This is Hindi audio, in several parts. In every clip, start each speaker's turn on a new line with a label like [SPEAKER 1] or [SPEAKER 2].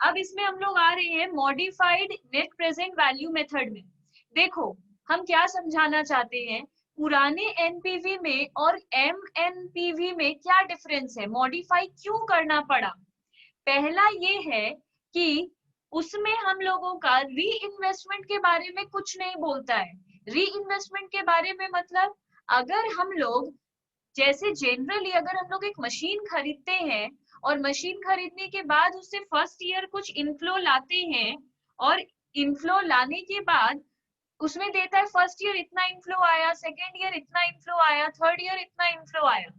[SPEAKER 1] अब इसमें हम लोग आ रहे हैं modified net present value method में। देखो हम क्या समझाना चाहते हैं, पुराने एनपीवी में और एमएनपीवी में क्या डिफरेंस है, मॉडिफाई क्यों करना पड़ा। पहला ये है कि उसमें हम लोगों का री इन्वेस्टमेंट के बारे में कुछ नहीं बोलता है। री इन्वेस्टमेंट के बारे में मतलब अगर हम लोग जैसे जनरली अगर हम लोग एक मशीन खरीदते हैं और मशीन खरीदने के बाद उससे फर्स्ट ईयर कुछ इनफ्लो लाते हैं और इनफ्लो लाने के बाद उसमें देता है फर्स्ट ईयर इतना इनफ्लो आया, सेकेंड ईयर इतना इनफ्लो आया, थर्ड ईयर इतना इनफ्लो आया,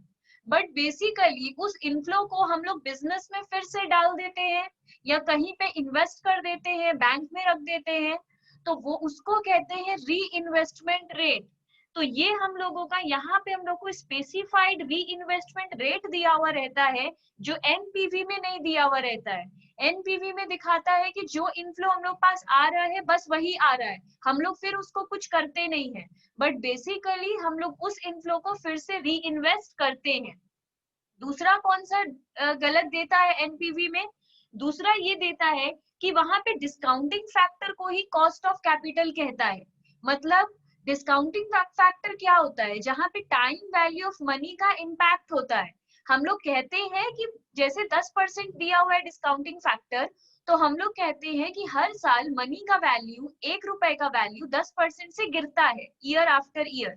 [SPEAKER 1] बट बेसिकली उस इनफ्लो को हम लोग बिजनेस में फिर से डाल देते हैं या कहीं पे इन्वेस्ट कर देते हैं, बैंक में रख देते हैं, तो वो उसको कहते हैं री इन्वेस्टमेंट रेट। तो ये हम लोगों का यहाँ पे हम लोग को स्पेसिफाइड री इन्वेस्टमेंट रेट दिया हुआ रहता है जो एनपीवी में नहीं दिया हुआ रहता है। एनपीवी में दिखाता है कि जो इनफ्लो हम लोग पास आ रहा है बस वही आ रहा है, हम लोग फिर उसको कुछ करते नहीं है, बट बेसिकली हम लोग उस इनफ्लो को फिर से री इन्वेस्ट करते हैं। दूसरा कौन सा गलत देता है एनपीवी में, दूसरा ये देता है कि वहां पे डिस्काउंटिंग फैक्टर को ही कॉस्ट ऑफ कैपिटल कहता है। मतलब डिस्काउंटिंग फैक्टर क्या होता है, जहां पे टाइम वैल्यू ऑफ मनी का इम्पैक्ट होता है। हम लोग कहते हैं कि जैसे 10% दिया हुआ है डिस्काउंटिंग फैक्टर, तो हम लोग कहते हैं कि हर साल मनी का वैल्यू, 1 रुपए का वैल्यू 10% से गिरता है ईयर आफ्टर ईयर।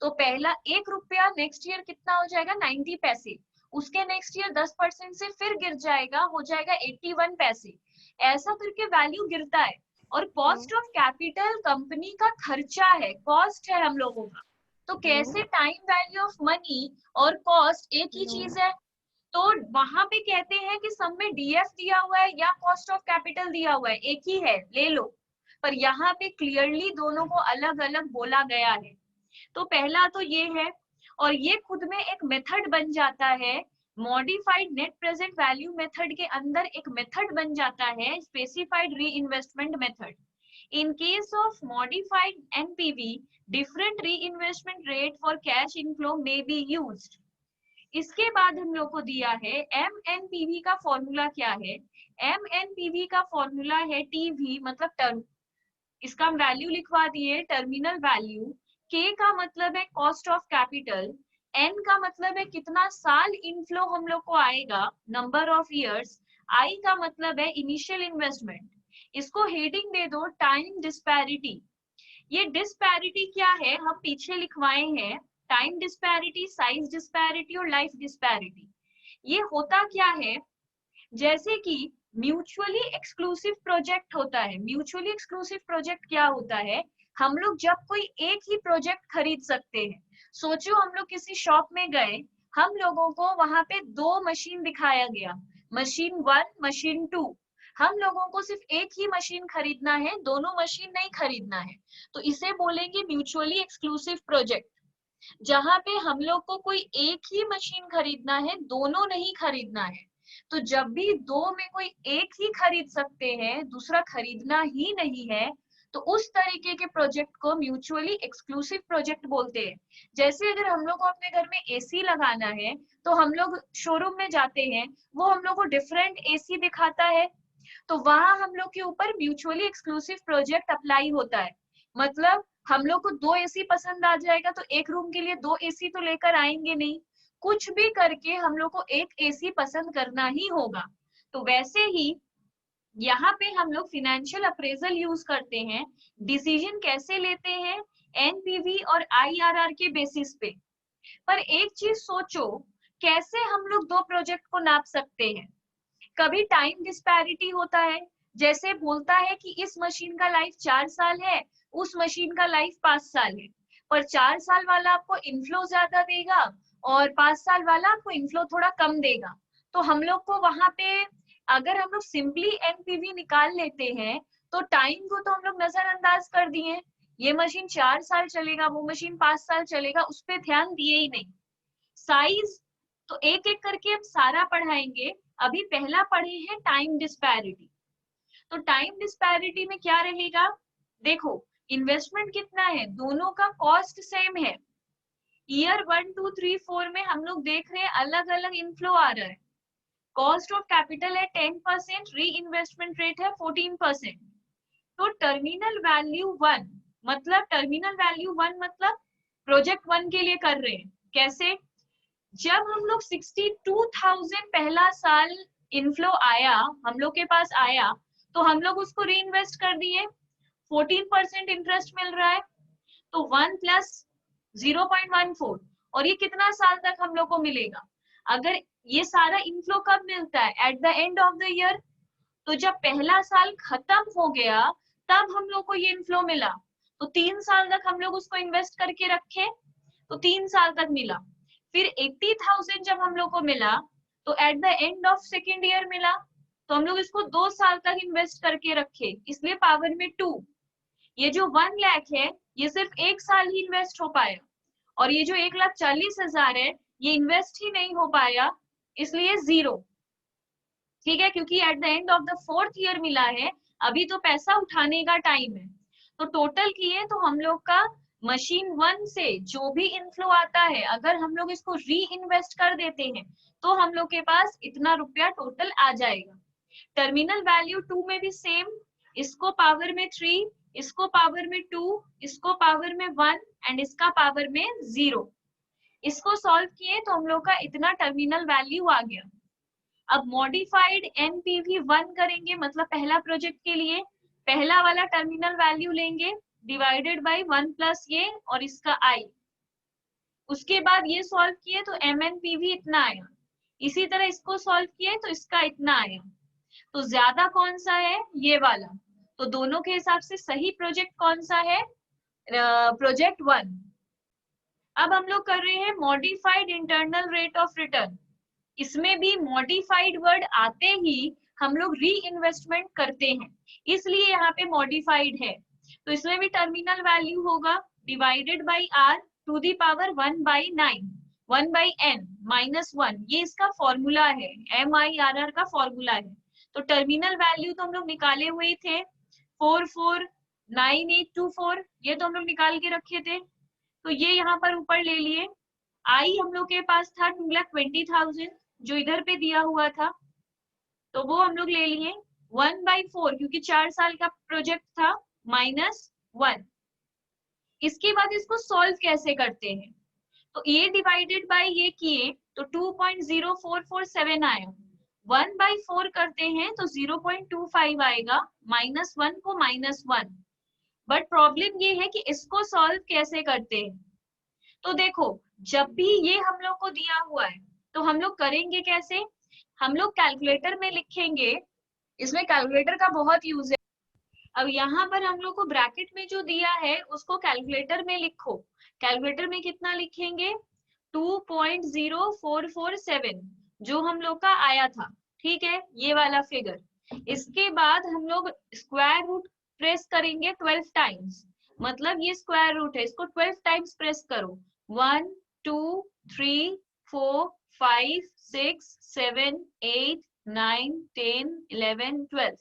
[SPEAKER 1] तो पहला 1 रुपया नेक्स्ट ईयर कितना हो जाएगा, 90 पैसे, उसके नेक्स्ट ईयर 10% से फिर गिर जाएगा, हो जाएगा 81 पैसे, ऐसा करके वैल्यू गिरता है। और कॉस्ट ऑफ कैपिटल कंपनी का खर्चा है, कॉस्ट है हम लोगों का। तो कैसे टाइम वैल्यू ऑफ मनी और कॉस्ट एक ही चीज है, तो वहां पे कहते हैं कि सब में डीएफ दिया हुआ है या कॉस्ट ऑफ कैपिटल दिया हुआ है, एक ही है ले लो, पर यहाँ पे क्लियरली दोनों को अलग अलग बोला गया है। तो पहला तो ये है, और ये खुद में एक मेथड बन जाता है, modified net present value method के अंदर एक मेथड बन जाता है specified reinvestment method. In case of modified NPV, different reinvestment rate for cash inflow may be used. इसके बाद हम लोग को दिया है एम एन पीवी का फॉर्मूला क्या है। एम एन पीवी का फॉर्मूला है टीवी मतलब टर्म, इसका हम वैल्यू लिखवा दिए टर्मिनल वैल्यू। के का मतलब है कॉस्ट ऑफ कैपिटल, एन का मतलब है कितना साल इनफ्लो हम लोग को आएगा, नंबर ऑफ इयर्स, आई का मतलब है इनिशियल इन्वेस्टमेंट। इसको हेडिंग दे दो टाइम डिस्पैरिटी। ये डिस्पैरिटी क्या है हम पीछे लिखवाए हैं, टाइम डिस्पैरिटी, साइज डिस्पैरिटी और लाइफ डिस्पैरिटी। ये होता क्या है, जैसे कि म्यूचुअली एक्सक्लूसिव प्रोजेक्ट होता है। म्यूचुअली एक्सक्लूसिव प्रोजेक्ट क्या होता है, हम लोग जब कोई एक ही प्रोजेक्ट खरीद सकते हैं। सोचो हम लोग किसी शॉप में गए, हम लोगों को वहां पे 2 मशीन दिखाया गया, मशीन 1 मशीन 2, हम लोगों को सिर्फ एक ही मशीन खरीदना है, दोनों मशीन नहीं खरीदना है, तो इसे बोलेंगे म्यूचुअली एक्सक्लूसिव प्रोजेक्ट। जहां पे हम लोग को कोई एक ही मशीन खरीदना है, दोनों नहीं खरीदना है। तो जब भी दो में कोई एक ही खरीद सकते हैं, दूसरा खरीदना ही नहीं है, तो उस तरीके के प्रोजेक्ट को म्यूचुअली एक्सक्लूसिव प्रोजेक्ट बोलते हैं। जैसे अगर हम लोग को अपने घर में एसी लगाना है, तो हम लोग शोरूम में जाते हैं, वो हम लोग को डिफरेंट एसी दिखाता है, तो वहां हम लोग के ऊपर म्यूचुअली एक्सक्लूसिव प्रोजेक्ट अप्लाई होता है। मतलब हम लोग को 2 एसी पसंद आ जाएगा तो एक रूम के लिए 2 एसी तो लेकर आएंगे नहीं, कुछ भी करके हम लोग को एक एसी पसंद करना ही होगा। तो वैसे ही यहाँ पे हम लोग फिनेंशियल अप्रेजल यूज करते हैं। डिसीजन कैसे लेते हैं, एनपीवी और आईआरआर के बेसिस पे। पर एक चीज सोचो, कैसे हम लोग 2 प्रोजेक्ट को नाप सकते हैं। कभी टाइम डिस्पैरिटी होता है, जैसे बोलता है कि इस मशीन का लाइफ 4 साल है, उस मशीन का लाइफ 5 साल है, पर 4 साल वाला आपको इनफ्लो ज्यादा देगा और 5 साल वाला आपको इनफ्लो थोड़ा कम देगा। तो हम लोग को वहां पे अगर हम लोग सिंपली एनपीवी निकाल लेते हैं, तो टाइम को तो हम लोग नजरअंदाज कर दिए, ये मशीन 4 साल चलेगा, वो मशीन 5 साल चलेगा, उस पर ध्यान दिए ही नहीं। साइज तो एक एक करके हम सारा पढ़ाएंगे। अभी पहला पढ़े हैं टाइम डिस्पैरिटी। तो टाइम डिस्पैरिटी में क्या रहेगा, देखो इन्वेस्टमेंट कितना है, दोनों का कॉस्ट सेम है। ईयर 1 2 3 4 में हम लोग देख रहे हैं अलग अलग इनफ्लो आ रहा है, कॉस्ट ऑफ कैपिटल है 10%, री इन्वेस्टमेंट रेट है 14%। तो टर्मिनल वैल्यू वन मतलब प्रोजेक्ट वन के लिए कर रहे हैं। कैसे? जब हम लोग 62,000 पहला साल इनफ्लो आया, हम लोग के पास आया, तो हम लोग उसको री इन्वेस्ट कर दिए, 14% इंटरेस्ट मिल रहा है, तो 1 प्लस 0.14, और ये कितना साल तक हम लोग को मिलेगा? अगर ये सारा इनफ्लो कब मिलता है? At the end of the year. तो जब पहला साल खत्म हो गया तब हम लोग को ये इनफ्लो मिला, तो 3 साल तक हम लोग उसको इन्वेस्ट करके रखे, तो 3 साल तक मिला। फिर 80,000 जब हम लोग को मिला तो at the end of second year मिला, तो हम लोग इसको 2 साल तक इन्वेस्ट करके रखे, इसलिए पावर में 2। ये जो 1 लाख है ये सिर्फ 1 साल ही इन्वेस्ट हो पाया, और ये जो 1,40,000 है ये इन्वेस्ट ही नहीं हो पाया, इसलिए 0। ठीक है, क्योंकि at the end of the 4th year मिला है, अभी तो पैसा उठाने का टाइम है। तो टोटल किए तो हम लोग का मशीन 1 से जो भी इनफ्लो आता है, अगर हम लोग इसको री इन्वेस्ट कर देते हैं तो हम लोग के पास इतना रुपया टोटल आ जाएगा। टर्मिनल वैल्यू 2 में भी सेम, इसको पावर में 3, इसको पावर में 2, इसको पावर में 1 एंड इसका पावर में 0। इसको सॉल्व किए तो हम लोग का इतना टर्मिनल वैल्यू आ गया। अब मॉडिफाइड एनपीवी 1 करेंगे, मतलब पहला प्रोजेक्ट के लिए पहला वाला टर्मिनल वैल्यू लेंगे डिवाइडेड बाय 1 प्लस ये और इसका आई। उसके बाद ये सॉल्व किए तो एमएनपीवी इतना आया, इसी तरह इसको सॉल्व किए तो इसका इतना आया। तो ज्यादा कौन सा है? ये वाला। तो दोनों के हिसाब से सही प्रोजेक्ट कौन सा है? प्रोजेक्ट 1। अब हम लोग कर रहे हैं modified internal rate of return. इसमें भी मॉडिफाइड वर्ड आते ही हम लोग री इन्वेस्टमेंट करते हैं, इसलिए यहाँ पे मॉडिफाइड है। तो इसमें भी टर्मिनल वैल्यू होगा divided by r to the power 1/9, 1/n minus 1, ये इसका फॉर्मूला है, MIRR का फॉर्मूला है। तो टर्मिनल वैल्यू तो हम लोग निकाले हुए थे 449824, ये तो हम लोग निकाल के रखे थे, तो ये यहाँ पर ऊपर ले लिए। आई हम लोग के पास था 2,20,000 जो इधर पे दिया हुआ था, तो वो हम लोग ले लिए 1/4 क्योंकि 4 साल का प्रोजेक्ट था, -1। इसके बाद इसको सॉल्व कैसे करते हैं? तो ये डिवाइडेड बाय ये किए तो 2.0447 आया, 1/4 करते हैं तो 0.25 आएगा, -1 को -1। बट प्रॉब्लम ये है कि इसको सॉल्व कैसे करते हैं? तो देखो, जब भी ये हम लोग को दिया हुआ है तो हम लोग करेंगे कैसे? हम लोग कैलकुलेटर में लिखेंगे, इसमें कैलकुलेटर का बहुत यूज है। अब यहाँ पर हम लोग को ब्रैकेट में जो दिया है उसको कैलकुलेटर में लिखो। कैलकुलेटर में कितना लिखेंगे? 2.0447 जो हम लोग का आया था, ठीक है, ये वाला फिगर। इसके बाद हम लोग स्क्वायर रूट प्रेस करेंगे 12 टाइम्स, मतलब ये स्क्वायर रूट है, इसको 12 टाइम्स प्रेस करो। 1 2 3 4 5 6 7 8 9 10 11 12,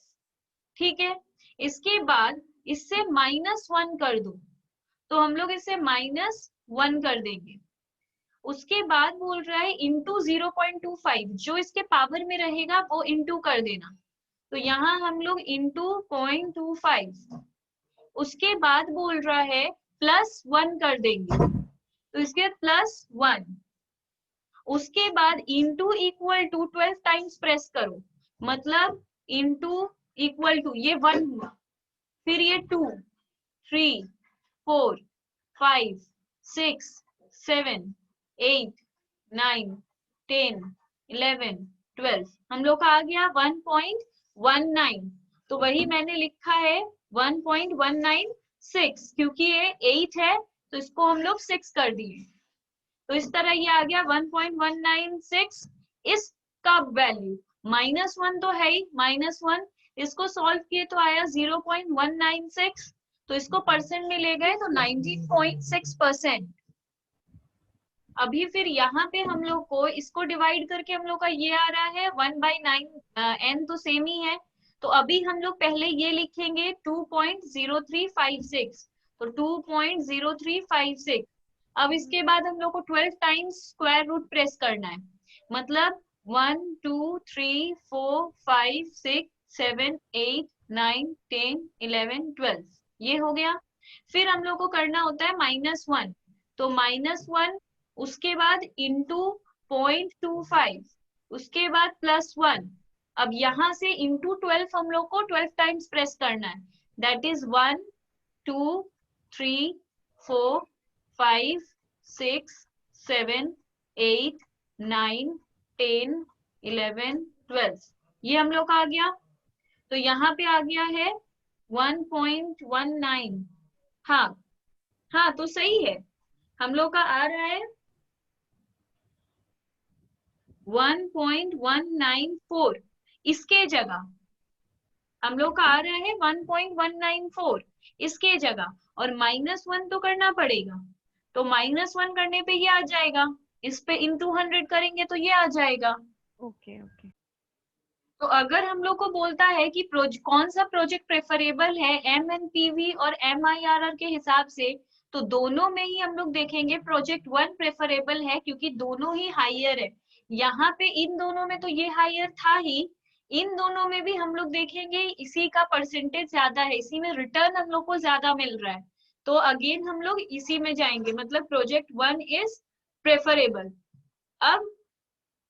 [SPEAKER 1] ठीक है। इसके बाद इससे -1 कर दो, तो हम लोग इसे -1 कर देंगे। उसके बाद बोल रहा है इंटू 0.25, जो इसके पावर में रहेगा वो इंटू कर देना, तो यहाँ हम लोग इंटू 0.25। उसके बाद बोल रहा है +1 कर देंगे, तो इसके +1। उसके बाद into equal to 12 times press करो, मतलब इंटू इक्वल टू ये 1 हुआ, फिर ये 2 3 4 5 6 7 8 9 10 11 12, हम लोग का आ गया 1.19। तो वही मैंने लिखा है 1.196, क्योंकि ये 8 है तो इसको हम लोग 6 कर दिए, तो इस तरह ये आ गया 1.196। इसका वैल्यू -1 तो है ही, -1, इसको सॉल्व किए तो आया 0.196, तो इसको परसेंट में ले गए तो 19.6%। अभी फिर यहाँ पे हम लोग को इसको डिवाइड करके हम लोग का ये आ रहा है 1/9, n तो सेम ही है, तो अभी हम लोग पहले ये लिखेंगे 2.0356, तो 2.0356। अब इसके बाद हम लोग को 12 टाइम्स स्क्वायर रूट प्रेस करना है, मतलब 1 2 3 4 5 6 7 8 9 10 11 12 ये हो गया। फिर हम लोग को करना होता है -1, तो -1 उसके बाद इंटू 0.25, उसके बाद +1। अब यहाँ से इंटू 12 हम लोग को 12 टाइम्स प्रेस करना है, दैट इज 1 2 3 4 5 6 7 8 9 10 11 12 ये हम लोग का आ गया। तो यहाँ पे आ गया है 1.19। हाँ हाँ, तो सही है, हम लोग का आ रहा है 1.194। इसके जगह हम लोग का आ रहा है 1.194 इसके जगह, और -1 तो करना पड़ेगा, तो -1 करने पे ये आ जाएगा, इस पे इंटू 100 करेंगे तो ये आ जाएगा।
[SPEAKER 2] Okay okay.
[SPEAKER 1] तो अगर हम लोग को बोलता है कि कौन सा प्रोजेक्ट प्रेफरेबल है MNPV और MIRR के हिसाब से, तो दोनों में ही हम लोग देखेंगे प्रोजेक्ट 1 प्रेफरेबल है, क्योंकि दोनों ही हायर है। यहाँ पे इन दोनों में तो ये हायर था ही, इन दोनों में भी हम लोग देखेंगे इसी का परसेंटेज ज्यादा है, इसी में रिटर्न हम लोग को ज्यादा मिल रहा है, तो अगेन हम लोग इसी में जाएंगे, मतलब प्रोजेक्ट 1 इज प्रेफरेबल। अब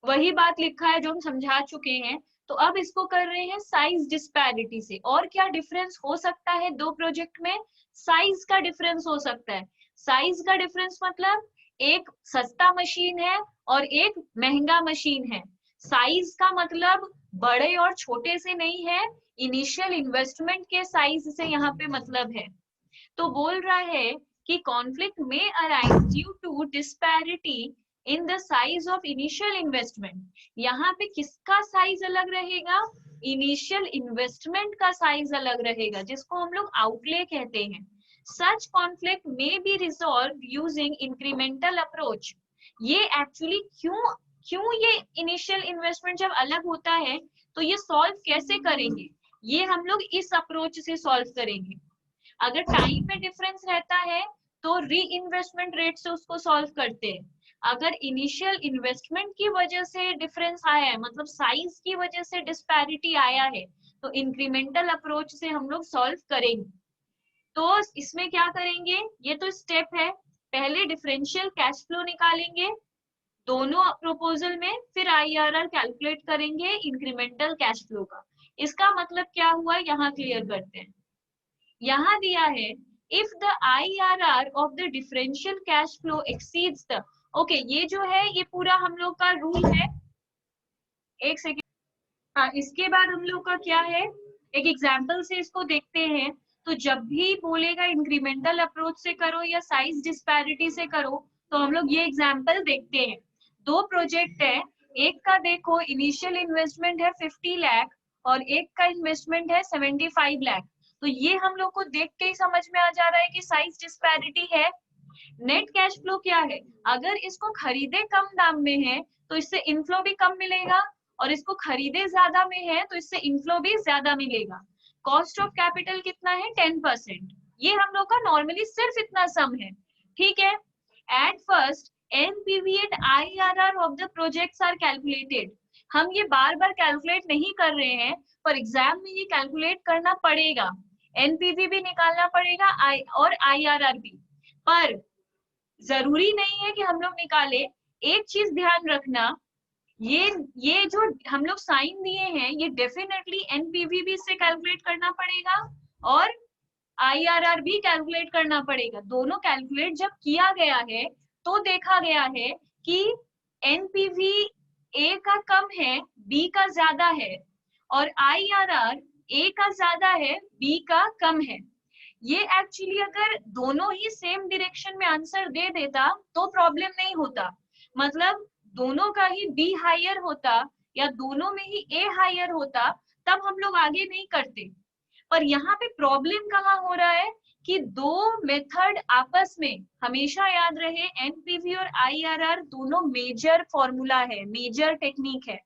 [SPEAKER 1] वही बात लिखा है जो हम समझा चुके हैं, तो अब इसको कर रहे हैं साइज डिस्पैरिटी से। और क्या डिफरेंस हो सकता है दो प्रोजेक्ट में? साइज का डिफरेंस हो सकता है। साइज का डिफरेंस मतलब एक सस्ता मशीन है और एक महंगा मशीन है। साइज का मतलब बड़े और छोटे से नहीं है, इनिशियल इन्वेस्टमेंट के साइज से यहाँ पे मतलब है। तो बोल रहा है कि कॉन्फ्लिक्ट में arise due to disparity in the size of initial investment. यहाँ पे किसका साइज अलग रहेगा? इनिशियल इन्वेस्टमेंट का साइज अलग रहेगा, जिसको हम लोग आउटले कहते हैं। सच कॉन्फ्लिक्ट में be resolve using incremental approach. ये एक्चुअली क्यों ये इनिशियल इन्वेस्टमेंट जब अलग होता है तो ये सॉल्व कैसे करेंगे? ये हम लोग इस अप्रोच से सॉल्व करेंगे। अगर टाइम में डिफरेंस रहता है तो री इन्वेस्टमेंट रेट से उसको सॉल्व करते हैं। अगर इनिशियल इन्वेस्टमेंट की वजह से डिफरेंस आया है, मतलब साइज की वजह से डिस्पैरिटी आया है, तो इंक्रीमेंटल अप्रोच से हम लोग सॉल्व करेंगे। तो इसमें क्या करेंगे, ये तो स्टेप है, पहले डिफरेंशियल कैश फ्लो निकालेंगे दोनों प्रपोजल में, फिर IRR कैलकुलेट करेंगे इंक्रीमेंटल कैश फ्लो का। इसका मतलब क्या हुआ, यहाँ क्लियर करते हैं। यहाँ दिया है if the IRR of the differential cash flow exceeds the, okay ये जो है ये पूरा हम लोग का रूल है। एक सेकेंड, हाँ इसके बाद हम लोग का क्या है, एक एग्जाम्पल से इसको देखते हैं। तो जब भी बोलेगा इंक्रीमेंटल अप्रोच से करो या साइज डिस्पैरिटी से करो, तो हम लोग ये एग्जाम्पल देखते हैं। दो प्रोजेक्ट है, एक का देखो इनिशियल इन्वेस्टमेंट है 50 लाख और एक का इन्वेस्टमेंट है 75 लाख। तो ये हम लोग को देख के ही समझ में आ जा रहा है कि साइज डिस्पैरिटी है। नेट कैश फ्लो क्या है, अगर इसको खरीदे कम दाम में है तो इससे इनफ्लो भी कम मिलेगा, और इसको खरीदे ज्यादा में है तो इससे इनफ्लो भी ज्यादा मिलेगा। कॉस्ट ऑफ कैपिटल कितना है, 10%। ये हम लोग का नॉर्मली सिर्फ इतना सम है, ठीक है। At first NPV and IRR of the projects are calculated. हम ये बार बार कैलकुलेट नहीं कर रहे हैं, पर एग्जाम में ये कैलकुलेट करना पड़ेगा। NPV भी निकालना पड़ेगा और IRR भी, पर जरूरी नहीं है कि हम लोग निकाले। एक चीज ध्यान रखना, ये जो हम लोग साइन दिए हैं ये डेफिनेटली NPV भी इससे कैलकुलेट करना पड़ेगा और IRR भी कैलकुलेट करना पड़ेगा। दोनों कैलकुलेट जब किया गया है तो देखा गया है कि NPV A का कम है B का ज्यादा है, और IRR A का ज्यादा है B का कम है। ये एक्चुअली अगर दोनों ही सेम डायरेक्शन में आंसर दे देता तो प्रॉब्लम नहीं होता, मतलब दोनों का ही बी हायर होता या दोनों में ही ए हायर होता, तब हम लोग आगे नहीं करते। पर यहाँ पे प्रॉब्लम कहाँ हो रहा है कि दो मेथड आपस में, हमेशा याद रहे एनपीवी और IRR दोनों मेजर फॉर्मूला है, मेजर टेक्निक है,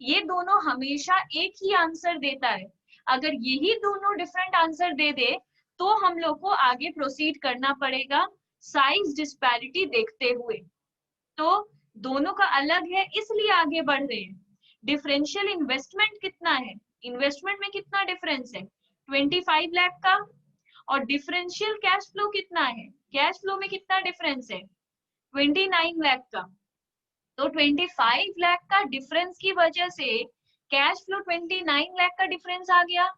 [SPEAKER 1] ये दोनों हमेशा एक ही आंसर देता है। अगर यही दोनों डिफरेंट आंसर दे दे तो हम लोग को आगे प्रोसीड करना पड़ेगा साइज डिस्पैरिटी देखते हुए। तो दोनों का अलग है इसलिए आगे बढ़ रहे हैं। डिफरेंशियल इन्वेस्टमेंट कितना है, इन्वेस्टमेंट में कितना डिफरेंस है 25 लाख का, और डिफरेंशियल कैश फ्लो कितना है, कैश फ्लो में कितना डिफरेंस है 29 लाख का। तो 25 लाख का डिफरेंस की वजह से कैश फ्लो 29 लाख का डिफरेंस आ गया।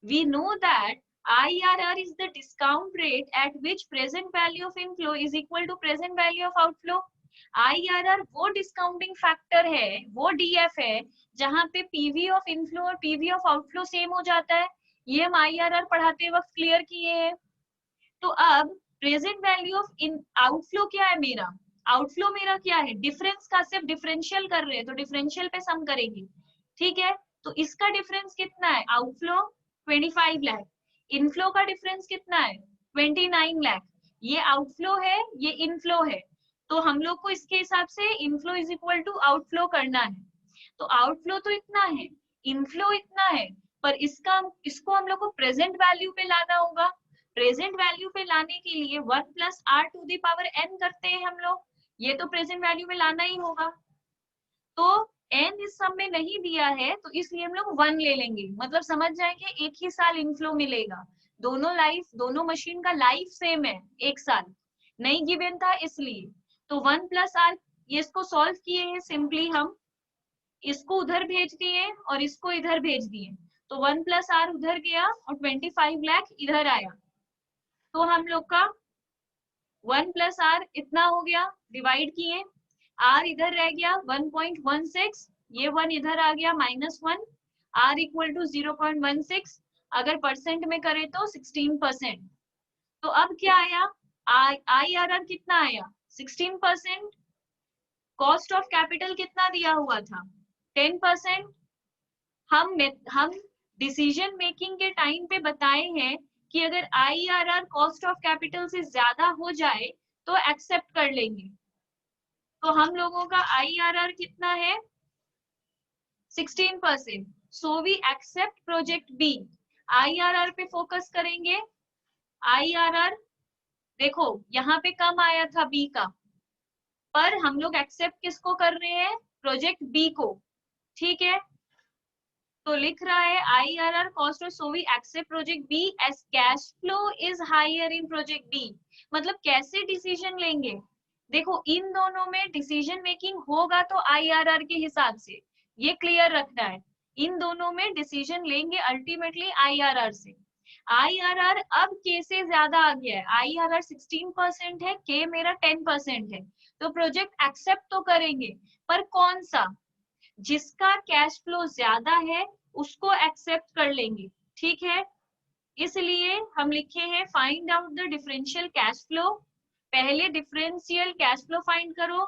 [SPEAKER 1] We know that IRR is the discount rate at which present value of inflow is equal to present value of outflow. IRR वो डिस्काउंटिंग फैक्टर है, वो DF है जहां पे PV ऑफ इनफ्लो और PV ऑफ आउटफ्लो सेम हो जाता है। ये हम IRR पढ़ाते वक्त क्लियर किए हैं। तो अब present value of in outflow क्या है मेरा, आउटफ्लो मेरा क्या है, डिफरेंस का सिर्फ डिफरेंशियल कर रहे हैं तो डिफरेंशियल पे सम करेंगे, ठीक है। तो इसका डिफरेंस कितना है, आउटफ्लो 25 लाख, इनफ्लो का डिफरेंस कितना है 29 लाख। ये आउटफ्लो है, ये इनफ्लो है, तो हम लोग को इसके हिसाब से inflow is equal to outflow करना है। तो आउटफ्लो तो इतना है, इनफ्लो इतना है, पर इसको हम लोग को प्रेजेंट वैल्यू पे लाना होगा। प्रेजेंट वैल्यू पे लाने के लिए 1 plus r to the power n करते हैं हम लोग, ये तो प्रेजेंट वैल्यू में लाना ही होगा। तो एन इस सब में नहीं दिया है तो इसलिए हम लोग 1 ले लेंगे, मतलब समझ जाएंगे एक ही साल इनफ्लो मिलेगा, दोनों मशीन का लाइफ सेम है, एक साल नहीं गिवन था इसलिए। तो 1 प्लस आर, ये इसको सॉल्व किए हैं सिंपली, हम इसको उधर भेज दिए और इसको इधर भेज दिए, तो 1 प्लस आर उधर गया और 25 लाख इधर आया। तो हम लोग का 1 प्लस आर इतना हो गया, डिवाइड किए, आर इधर रह गया 1.16, ये 1 इधर आ गया -1, आर इक्वल टू 0.16, अगर परसेंट में करें तो 16%। तो अब क्या आया, IRR कितना आया 16%, कॉस्ट ऑफ कैपिटल कितना दिया हुआ था 10%। हम डिसीजन मेकिंग के टाइम पे बताए हैं कि अगर IRR कॉस्ट ऑफ कैपिटल से ज्यादा हो जाए तो एक्सेप्ट कर लेंगे। तो हम लोगों का IRR कितना है 16%, so we accept project B. IRR पे फोकस करेंगे, IRR देखो यहाँ पे कम आया था बी का, पर हम लोग एक्सेप्ट किसको कर रहे हैं, प्रोजेक्ट बी को, ठीक है। तो लिख रहा है IRR cost of, so we accept project B as cash flow is higher in project B. मतलब कैसे डिसीजन लेंगे, देखो इन दोनों में डिसीजन मेकिंग होगा तो IRR के हिसाब से, ये क्लियर रखना है, इन दोनों में डिसीजन लेंगे अल्टीमेटली IRR से। IRR अब के से ज्यादा आ गया है, IRR 16% है, के मेरा 10% है, तो प्रोजेक्ट एक्सेप्ट तो करेंगे, पर कौन सा, जिसका कैश फ्लो ज्यादा है उसको एक्सेप्ट कर लेंगे, ठीक है। इसलिए हम लिखे हैं find out the differential cash flow, पहले डिफरेंशियल कैश फ्लो फाइंड करो,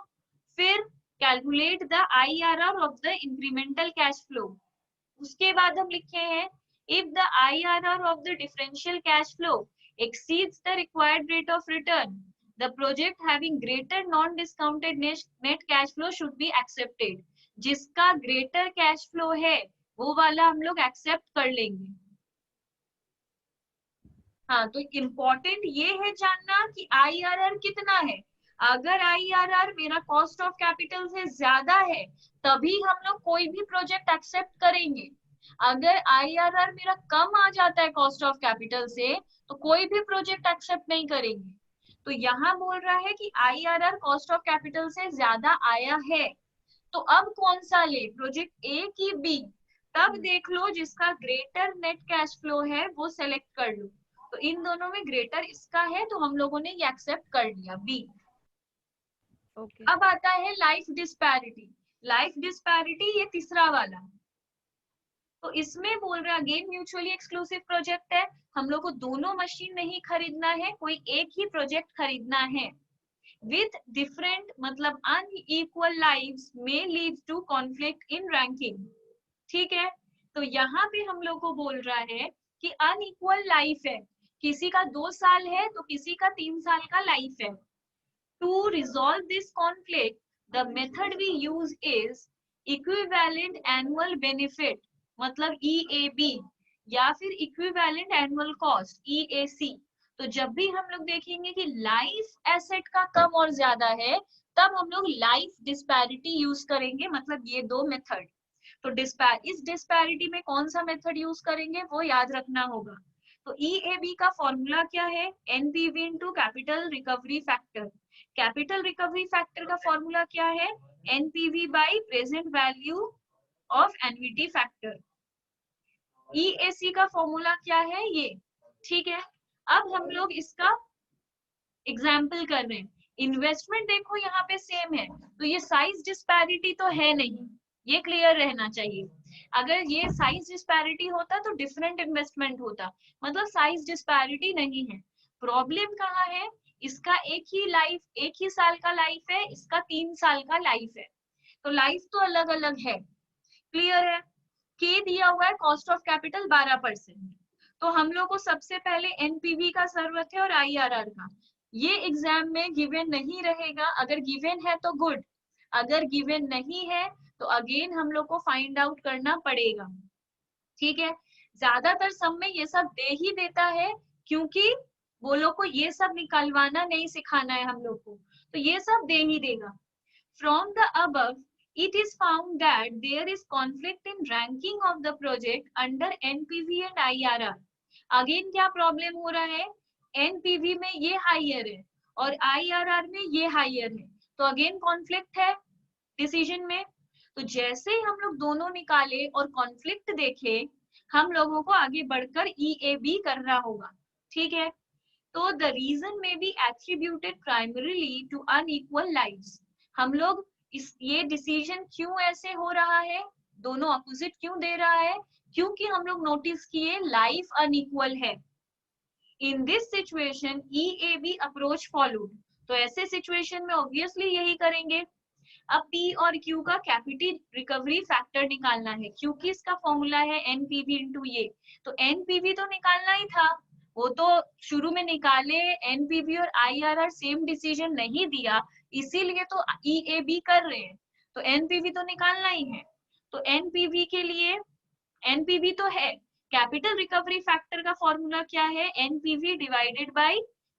[SPEAKER 1] फिर calculate the IRR of the incremental cash flow. उसके बाद हम लिखे हैं if the IRR of the differential cash flow exceeds the required rate of return, the project having greater non-discounted net cash flow should be accepted। जिसका ग्रेटर कैश फ्लो है वो वाला हम लोग एक्सेप्ट कर लेंगे। हाँ, तो इम्पोर्टेंट ये है जानना कि IRR कितना है। अगर IRR मेरा कॉस्ट ऑफ कैपिटल से ज्यादा है तभी हम लोग कोई भी प्रोजेक्ट एक्सेप्ट करेंगे। अगर IRR मेरा कम आ जाता है कॉस्ट ऑफ कैपिटल से तो कोई भी प्रोजेक्ट एक्सेप्ट नहीं करेंगे। तो यहाँ बोल रहा है कि IRR कॉस्ट ऑफ कैपिटल से ज्यादा आया है, तो अब कौन सा ले, प्रोजेक्ट ए की बी, तब देख लो जिसका ग्रेटर नेट कैश फ्लो है वो सेलेक्ट कर लो। तो इन दोनों में ग्रेटर इसका है तो हम लोगों ने ये एक्सेप्ट कर लिया बी।
[SPEAKER 2] ओके।
[SPEAKER 1] अब आता है लाइफ डिस्पैरिटी। लाइफ डिस्पैरिटी ये तीसरा वाला, तो इसमें बोल रहा है अगेन म्यूचुअली एक्सक्लूसिव प्रोजेक्ट है, हम लोग को दोनों मशीन नहीं खरीदना है, कोई एक ही प्रोजेक्ट खरीदना है। विथ डिफरेंट मतलब अनइक्वल लाइव्स में lead to conflict in ranking, ठीक है। तो यहाँ पे हम लोग को बोल रहा है कि अनइक्वल लाइफ है, किसी का 2 साल है तो किसी का 3 साल का लाइफ है। To resolve this conflict the method we use is equivalent annual benefit मतलब EAB या फिर इक्विवेलेंट एनुअल कॉस्ट EAC। तो जब भी हम लोग देखेंगे कि लाइफ एसेट का कम और ज्यादा है तब हम लोग लाइफ डिस्पैरिटी यूज करेंगे, मतलब ये दो मेथड। तो इस डिस्पैरिटी में कौन सा मेथड यूज करेंगे वो याद रखना होगा। तो EAB का फॉर्मूला क्या है, NPV into capital recovery factor. Capital recovery factor का फॉर्मूला क्या है, NPV by present value of annuity factor. EAC का फॉर्मूला क्या है ये, ठीक है। अब हम लोग इसका एग्जाम्पल कर रहे हैं। इन्वेस्टमेंट देखो यहाँ पे सेम है, तो ये साइज डिस्पैरिटी तो है नहीं, ये क्लियर रहना चाहिए। अगर ये साइज डिस्पैरिटी होता तो डिफरेंट इन्वेस्टमेंट होता, मतलब साइज डिस्पैरिटी नहीं है। प्रॉब्लम कहाँ है, इसका एक ही साल का लाइफ है, इसका 3 साल का लाइफ है, तो लाइफ तो अलग अलग है, क्लियर है। के दिया हुआ है कॉस्ट ऑफ कैपिटल 12%, तो हम लोग को सबसे पहले एनपीवी का जरूरत है और आईआरआर का। ये एग्जाम में गिवन नहीं रहेगा, अगर गिवन है तो गुड, अगर गिवन नहीं है तो अगेन हम लोग को फाइंड आउट करना पड़ेगा, ठीक है। ज्यादातर सब में ये सब दे ही देता है, क्योंकि वो लोग को ये सब निकलवाना नहीं सिखाना है हम लोग को, तो ये सब दे ही देगा। From the above it is found that there is conflict in ranking of the project under NPV and IRR। Again क्या प्रॉब्लम हो रहा है, एनपीवी में ये हाइयर है और आईआरआर में ये हाइयर है, तो अगेन कॉन्फ्लिक्ट है डिसीजन में। तो जैसे ही हम लोग दोनों निकाले और कॉन्फ्लिक्ट देखे, हम लोगों को आगे बढ़कर EAB करना होगा, ठीक है। तो the reason may be attributed primarily to unequal lives. हम लोग ये डिसीजन क्यों ऐसे हो रहा है, दोनों अपोजिट क्यों दे रहा है, क्योंकि हम लोग नोटिस किए लाइफ अनइक्वल है। In this situation EAB approach followed, तो ऐसे सिचुएशन में ऑब्वियसली यही करेंगे। अब P और Q का कैपिटल रिकवरी फैक्टर निकालना है, क्योंकि इसका फॉर्मूला है NPV इंटू ये, तो NPV तो निकालना ही था, वो तो शुरू में निकाले, NPV और IRR सेम डिसीजन नहीं दिया, इसीलिए तो EAB कर रहे हैं, तो NPV तो निकालना ही है। तो NPV के लिए NPV तो है, कैपिटल रिकवरी फैक्टर का फॉर्मूला क्या है, NPV डिवाइडेड बाय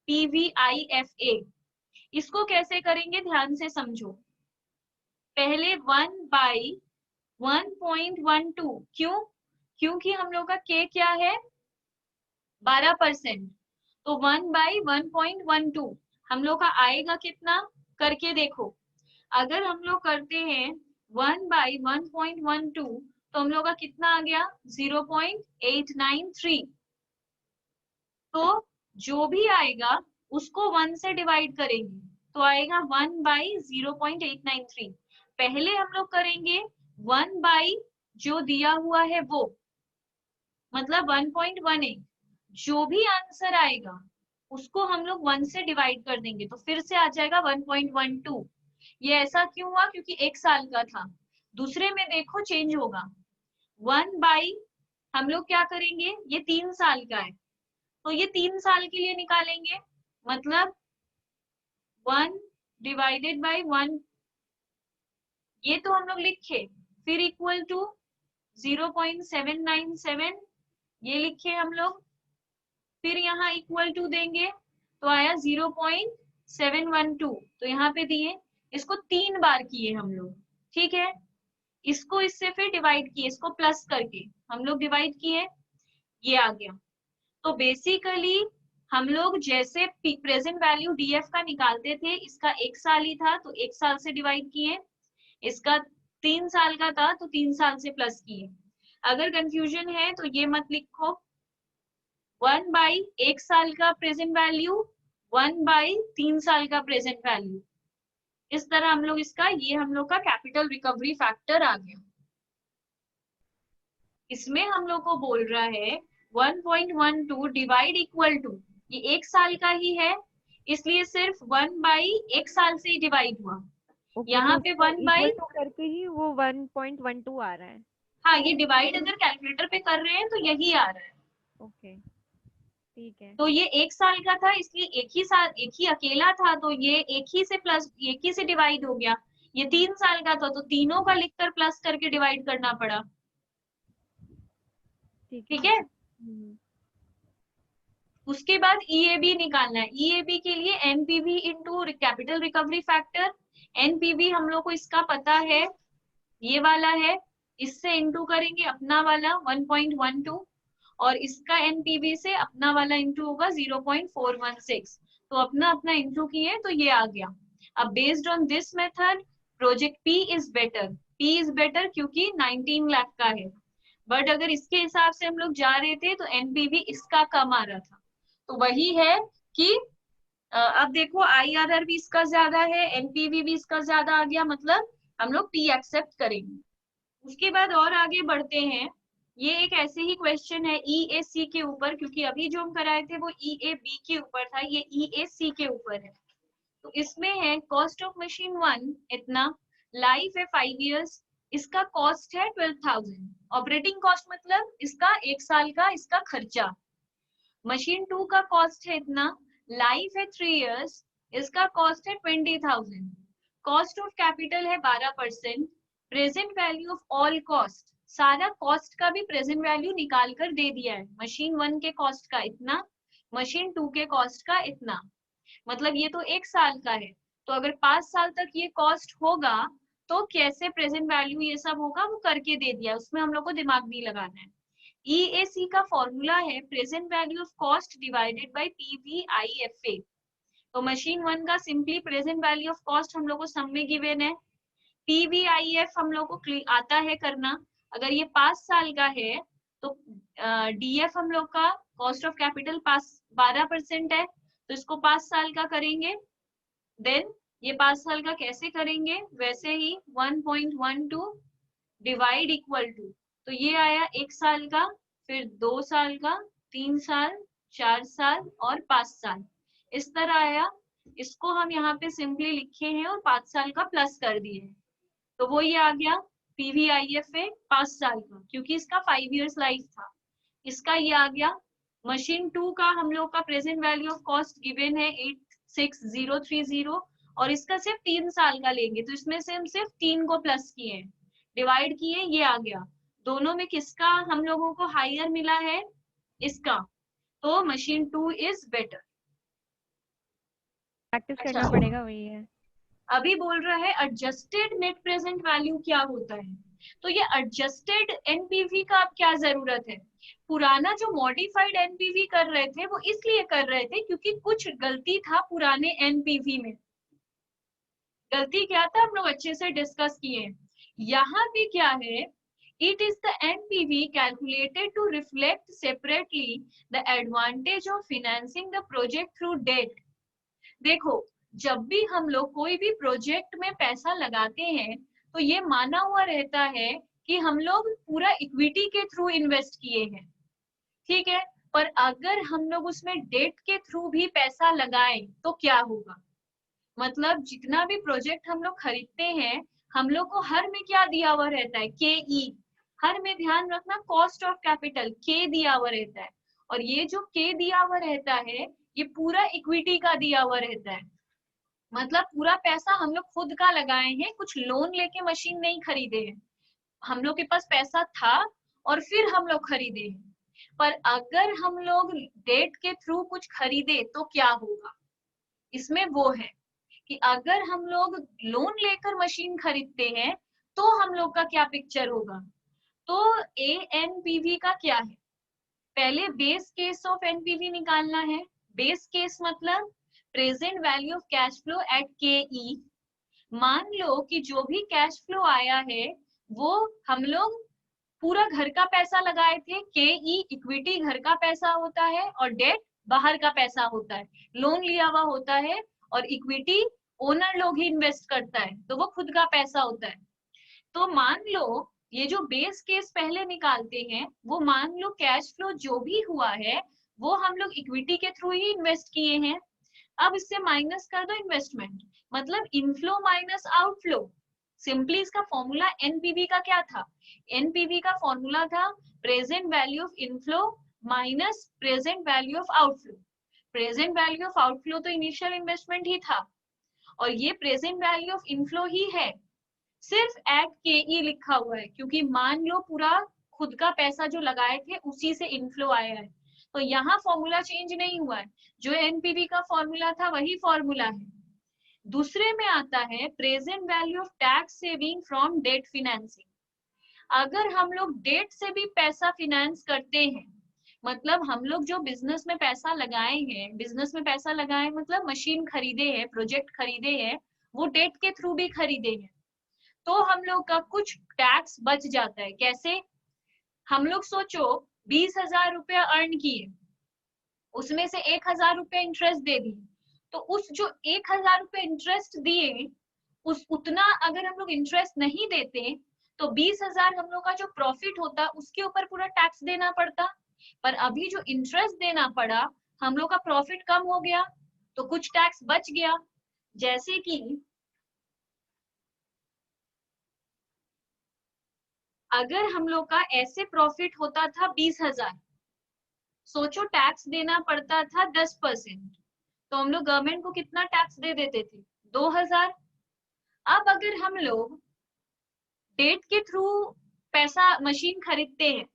[SPEAKER 1] PVIFA। इसको कैसे करेंगे ध्यान से समझो, पहले 1/1.12, क्यों, क्योंकि हम लोग का K क्या है 12%, तो 1/1.12 हम लोग का आएगा कितना, करके देखो। अगर हम लोग करते हैं 1/1.12 तो हम लोग का कितना आ गया 0.893, तो जो भी आएगा उसको 1 से डिवाइड करेंगे तो आएगा 1/0.893। पहले हम लोग करेंगे 1 जो दिया हुआ है वो, मतलब 1.18, जो भी आंसर आएगा उसको हम लोग 1 से डिवाइड कर देंगे, तो फिर से आ जाएगा 1.12। ये ऐसा क्यों हुआ, क्योंकि एक साल का था। दूसरे में देखो चेंज होगा, 1 हम लोग क्या करेंगे, ये 3 साल का है, तो ये 3 साल के लिए निकालेंगे, मतलब 1 डिवाइडेड बाई 1, ये तो हम लोग लिखे, फिर इक्वल टू 0.797 ये लिखे हम लोग, फिर यहाँ इक्वल टू देंगे तो आया 0.712, तो यहाँ पे दिए, इसको 3 बार किए हम लोग, ठीक है। इसको इससे फिर डिवाइड किए, इसको प्लस करके हम लोग डिवाइड किए, ये आ गया। तो बेसिकली हम लोग जैसे प्रेजेंट वैल्यू DF का निकालते थे, इसका 1 साल ही था तो 1 साल से डिवाइड किए, इसका 3 साल का था तो 3 साल से प्लस किए। अगर कंफ्यूजन है तो ये मत लिखो, 1/1 साल का प्रेजेंट वैल्यू, 1/3 साल का प्रेजेंट वैल्यू, इस तरह हम लोग इसका, ये हम लोग का कैपिटल रिकवरी फैक्टर आ गया। इसमें हम लोग को बोल रहा है 1.12 डिवाइड इक्वल टू, ये 1 साल का ही है इसलिए सिर्फ 1/1 साल से ही डिवाइड हुआ। यहाँ पे 1
[SPEAKER 2] करके ही वो 1.12 आ रहा है।
[SPEAKER 1] हाँ, ये डिवाइड अगर कैलकुलेटर पे कर रहे हैं तो यही आ रहा है।
[SPEAKER 2] ओके, ठीक है।
[SPEAKER 1] तो ये 1 साल का था इसलिए एक ही साल, एक ही अकेला था तो ये एक ही से प्लस, एक ही से डिवाइड हो गया। ये 3 साल का था तो तीनों का लिखकर प्लस करके डिवाइड करना पड़ा, ठीक है। उसके बाद EAB निकालना है। EAB के लिए NPV into capital recovery factor. NPV हम लोग को इसका पता है, ये वाला है, इससे इंटू करेंगे अपना वाला 1.12 और इसका एनपीवी से अपना वाला इंटू होगा 0.416। तो अपना अपना इंटू किए तो ये आ गया। अब based on this method project P is better. P is better क्योंकि 19 लाख का है, बट अगर इसके हिसाब से हम लोग जा रहे थे तो एनपीवी इसका कम आ रहा था। तो वही है कि अब देखो आईआरआर भी इसका ज्यादा है, एनपीवी भी इसका ज्यादा आ गया, मतलब हम लोग पी एक्सेप्ट करेंगे। उसके बाद और आगे बढ़ते हैं। ये एक ऐसे ही क्वेश्चन है ईएसी के ऊपर, क्योंकि अभी जो हम कराए थे वो ईएबी के ऊपर था, ये ईएसी के ऊपर है। तो इसमें है कॉस्ट ऑफ मशीन 1 इतना, लाइफ है 5 इयर्स, इसका कॉस्ट है 12,000, ऑपरेटिंग कॉस्ट मतलब इसका 1 साल का इसका खर्चा। मशीन 2 का कॉस्ट है इतना, लाइफ है 3 इयर्स, इसका कॉस्ट है 20,000, कॉस्ट ऑफ कैपिटल है 12%, present value of all cost, सारा कॉस्ट का भी प्रेजेंट वैल्यू निकाल कर दे दिया है। मशीन 1 के कॉस्ट का इतना, मशीन 2 के कॉस्ट का इतना, मतलब ये तो 1 साल का है। तो अगर 5 साल तक ये कॉस्ट होगा तो कैसे प्रेजेंट वैल्यू ये सब होगा वो करके दे दिया, उसमें हम लोग को दिमाग नहीं लगाना है। EAC का फॉर्मूला है present value of cost divided by PVIFA। तो मशीन 1 का simply present value of cost हम लोग को सम में गिवन है, PVIF हम लोग को आता है करना। अगर ये 5 साल का है तो DF हम लोग का कॉस्ट ऑफ कैपिटल 12% है, तो इसको 5 साल का करेंगे। देन ये 5 साल का कैसे करेंगे, वैसे ही 1.12 डिवाइड इक्वल टू, तो ये आया 1 साल का, फिर 2 साल का, 3 साल, 4 साल और 5 साल, इस तरह आया। इसको हम यहाँ पे सिंपली लिखे हैं और 5 साल का प्लस कर दिए, तो वो ये आ गया PVIFA 5 साल का, क्योंकि इसका 5 इयर्स लाइफ था। इसका ये आ गया। मशीन 2 का हम लोग का present value of cost given है 86030 और इसका सिर्फ 3 साल का लेंगे, तो इसमें से हम सिर्फ 3 को प्लस किए, डिवाइड किए, ये आ गया। दोनों में किसका हम लोगों को हायर मिला है, इसका, तो मशीन 2 इज बेटर।
[SPEAKER 2] प्रैक्टिस करना पड़ेगा, वही है।
[SPEAKER 1] अभी बोल रहा है एडजस्टेड नेट प्रेजेंट वैल्यू क्या होता है। तो ये एडजस्टेड एनपीवी का अब क्या जरूरत है, पुराना जो मॉडिफाइड एनपीवी कर रहे थे वो इसलिए कर रहे थे क्योंकि कुछ गलती था पुराने एनपीवी में। गलती क्या था हम लोग अच्छे से डिस्कस किए। यहाँ पे क्या है, it is the NPV calculated to reflect separately the advantage of financing the project through debt. देखो जब भी हम लोग कोई भी प्रोजेक्ट में पैसा लगाते हैं तो ये माना हुआ रहता है कि हम लोग पूरा इक्विटी के थ्रू इन्वेस्ट किए हैं, ठीक है। पर अगर हम लोग उसमें डेट के थ्रू भी पैसा लगाएं तो क्या होगा, मतलब जितना भी प्रोजेक्ट हम लोग खरीदते हैं हम लोग को हर में क्या दिया हुआ रहता है, KE, हर में ध्यान रखना कॉस्ट ऑफ कैपिटल K दिया हुआ रहता है, और ये जो K दिया हुआ रहता है ये पूरा इक्विटी का दिया हुआ रहता है, मतलब पूरा पैसा हम लोग खुद का लगाए हैं, कुछ लोन लेके मशीन नहीं खरीदे हैं, हम लोग के पास पैसा था और फिर हम लोग खरीदे हैं। पर अगर हम लोग डेट के थ्रू कुछ खरीदे तो क्या होगा, इसमें वो है कि अगर हम लोग लोन लेकर मशीन खरीदते हैं तो हम लोग का क्या पिक्चर होगा। तो ANPV का क्या है, पहले बेस केस ऑफ एनपीवी निकालना है। बेस केस मतलब present value of cash flow at KE। मान लो कि जो भी कैश फ्लो आया है वो हम लोग पूरा घर का पैसा लगाए थे, KE इक्विटी घर का पैसा होता है और डेट बाहर का पैसा होता है, लोन लिया हुआ होता है, और इक्विटी ओनर लोग ही इन्वेस्ट करता है तो वो खुद का पैसा होता है। तो मान लो ये जो बेस केस पहले निकालते हैं वो मान लो कैश फ्लो जो भी हुआ है वो हम लोग इक्विटी के थ्रू ही इन्वेस्ट किए हैं। अब इससे माइनस कर दो इन्वेस्टमेंट, मतलब इनफ्लो माइनस आउटफ्लो। सिंपली इसका फॉर्मूला एनपीवी का क्या था, एनपीवी का फॉर्मूला था present value of inflow minus present value of outflow. Present value of outflow तो इनिशियल इन्वेस्टमेंट ही था और ये प्रेजेंट वैल्यू ऑफ इनफ्लो ही है, सिर्फ एट KE लिखा हुआ है क्योंकि मान लो पूरा खुद का पैसा जो लगाए थे उसी से इनफ्लो आया है, तो यहाँ फॉर्मूला चेंज नहीं हुआ है, जो एनपीवी का फॉर्मूला था वही फॉर्मूला है। दूसरे में आता है present value of tax saving from debt financing. अगर हम लोग डेट से भी पैसा फिनेंस करते हैं, मतलब हम लोग जो बिजनेस में पैसा लगाए हैं, बिजनेस में पैसा लगाए मतलब मशीन खरीदे हैं, प्रोजेक्ट खरीदे हैं, वो डेट के थ्रू भी खरीदे हैं, तो हम लोग का कुछ टैक्स बच जाता है। कैसे? हम लोग सोचो 20,000 रुपया अर्न किए, उसमें से 1,000 रुपया इंटरेस्ट दे दिए, तो उस जो 1,000 रुपया इंटरेस्ट दिए, उस उतना अगर हम लोग इंटरेस्ट नहीं देते तो 20,000 हम लोग का जो प्रॉफिट होता उसके ऊपर पूरा टैक्स देना पड़ता। पर अभी जो इंटरेस्ट देना पड़ा, हम लोग का प्रॉफिट कम हो गया तो कुछ टैक्स बच गया। जैसे कि अगर हम लोग का ऐसे प्रॉफिट होता था 20,000, सोचो टैक्स देना पड़ता था 10%, तो हम लोग गवर्नमेंट को कितना टैक्स दे देते थे? 2,000। अब अगर हम लोग डेट के थ्रू पैसा मशीन खरीदते हैं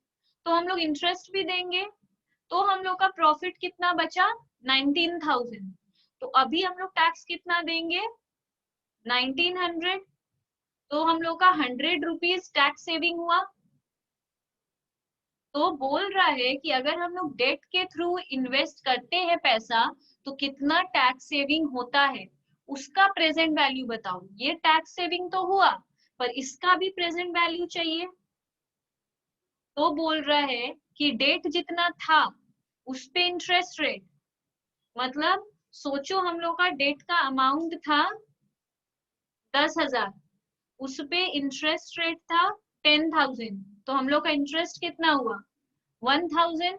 [SPEAKER 1] तो हम लोग इंटरेस्ट भी देंगे, तो हम लोग का प्रॉफिट कितना बचा? 19,000। तो अभी हम लोग टैक्स कितना देंगे? 1,900। तो हम लोग का 100 रुपीज टैक्स सेविंग हुआ। तो बोल रहा है कि अगर हम लोग डेट के थ्रू इन्वेस्ट करते हैं पैसा तो कितना टैक्स सेविंग होता है, उसका प्रेजेंट वैल्यू बताओ। ये टैक्स सेविंग तो हुआ, पर इसका भी प्रेजेंट वैल्यू चाहिए। तो बोल रहा है कि डेट जितना था उस पे इंटरेस्ट रेट, मतलब सोचो हम लोग का डेट का अमाउंट था 10,000, उस पे इंटरेस्ट रेट था 10,000, तो हम लोग का इंटरेस्ट कितना हुआ? 1,000।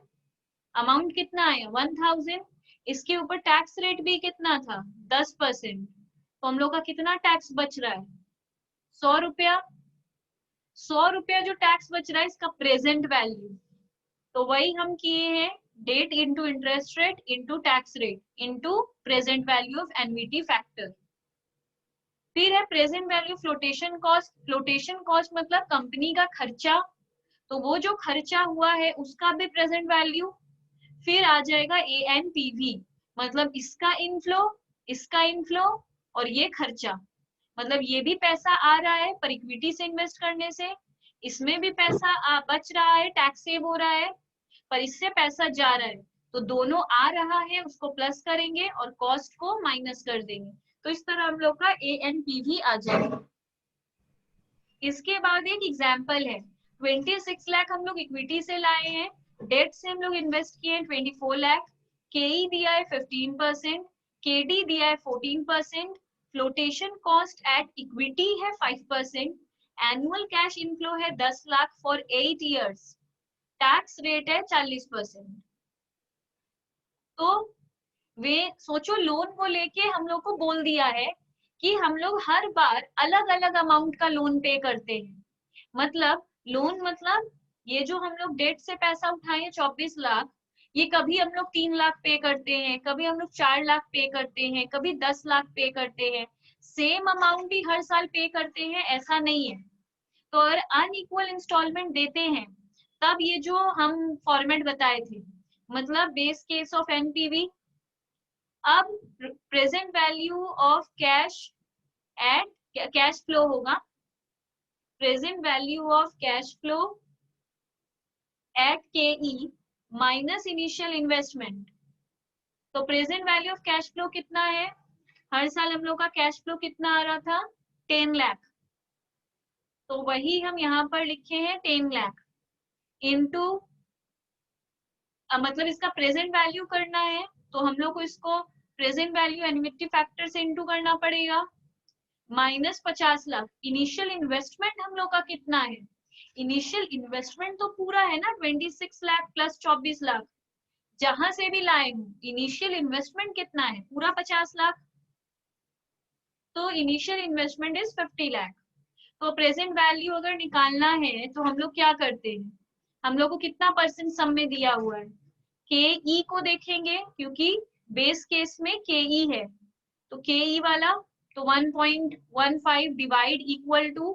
[SPEAKER 1] अमाउंट कितना आया? 1,000। इसके ऊपर टैक्स रेट भी कितना था? 10%। तो हम लोग का कितना टैक्स बच रहा है? 100 रुपया। 100 रुपया जो टैक्स बच रहा है, इसका प्रेजेंट वैल्यू। तो वही हम किए हैं, debt into interest rate into tax rate into present value of annuity factor. फिर है present value flotation cost. Flotation cost मतलब कंपनी का खर्चा, तो वो जो खर्चा हुआ है उसका भी प्रेजेंट वैल्यू। फिर आ जाएगा ANPV, मतलब इसका इनफ्लो और ये खर्चा, मतलब ये भी पैसा आ रहा है पर इक्विटी से इन्वेस्ट करने से, इसमें भी पैसा बच रहा है, टैक्स सेव हो रहा है, पर इससे पैसा जा रहा है, तो दोनों आ रहा है उसको प्लस करेंगे और कॉस्ट को माइनस कर देंगे। तो इस तरह हम लोग का ANPV आ जाएगा। इसके बाद एक एग्जाम्पल है, 26 लाख हम लोग इक्विटी से लाए हैं, डेट से हम लोग इन्वेस्ट किए 24 लाख, केई दिया है 15%, केडी दिया है 14%, फ्लोटेशन कॉस्ट एट इक्विटी है 5%, एनुअल कैश इनफ्लो है 10 lakh for 8 years, tax rate है 40%। तो वे सोचो लोन को लेके हम लोग को बोल दिया है कि हम लोग हर बार अलग अलग अमाउंट का लोन पे करते हैं। मतलब लोन मतलब ये जो हम लोग डेट से पैसा उठाए 24 लाख, ये कभी हम लोग 3 लाख पे करते हैं, कभी हम लोग 4 लाख पे करते हैं, कभी 10 लाख पे करते हैं, सेम अमाउंट ही हर साल पे करते हैं, ऐसा नहीं है। तो अगर अनइक्वल इंस्टॉलमेंट देते हैं तब ये जो हम फॉर्मेट बताए थे, मतलब बेस केस ऑफ एनपीवी, अब present value of cash at cash flow होगा, present value of cash flow at KE minus initial investment. तो present value of cash flow कितना है? हर साल हम लोग का कैश फ्लो कितना आ रहा था? 10 लाख। तो वही हम यहाँ पर लिखे हैं 10 लाख इनटू, मतलब इसका प्रेजेंट वैल्यू करना है तो हम लोग को इसको प्रेजेंट वैल्यू एन्युटी फैक्टर से इंटू करना पड़ेगा, माइनस 50 लाख। इनिशियल इन्वेस्टमेंट हम लोग का कितना है? इनिशियल इन्वेस्टमेंट तो पूरा है ना 26 लाख प्लस 24 लाख, जहां से भी लाए हूँ इनिशियल इन्वेस्टमेंट कितना है? पूरा 50 लाख। तो इनिशियल इन्वेस्टमेंट इज 50 लाख। तो प्रेजेंट वैल्यू अगर निकालना है तो हम लोग क्या करते हैं, हम लोग को कितना परसेंट सम में दिया हुआ है? के ई को देखेंगे क्योंकि बेस केस में के ई है, तो के ई वाला तो 1.15 डिवाइड इक्वल टू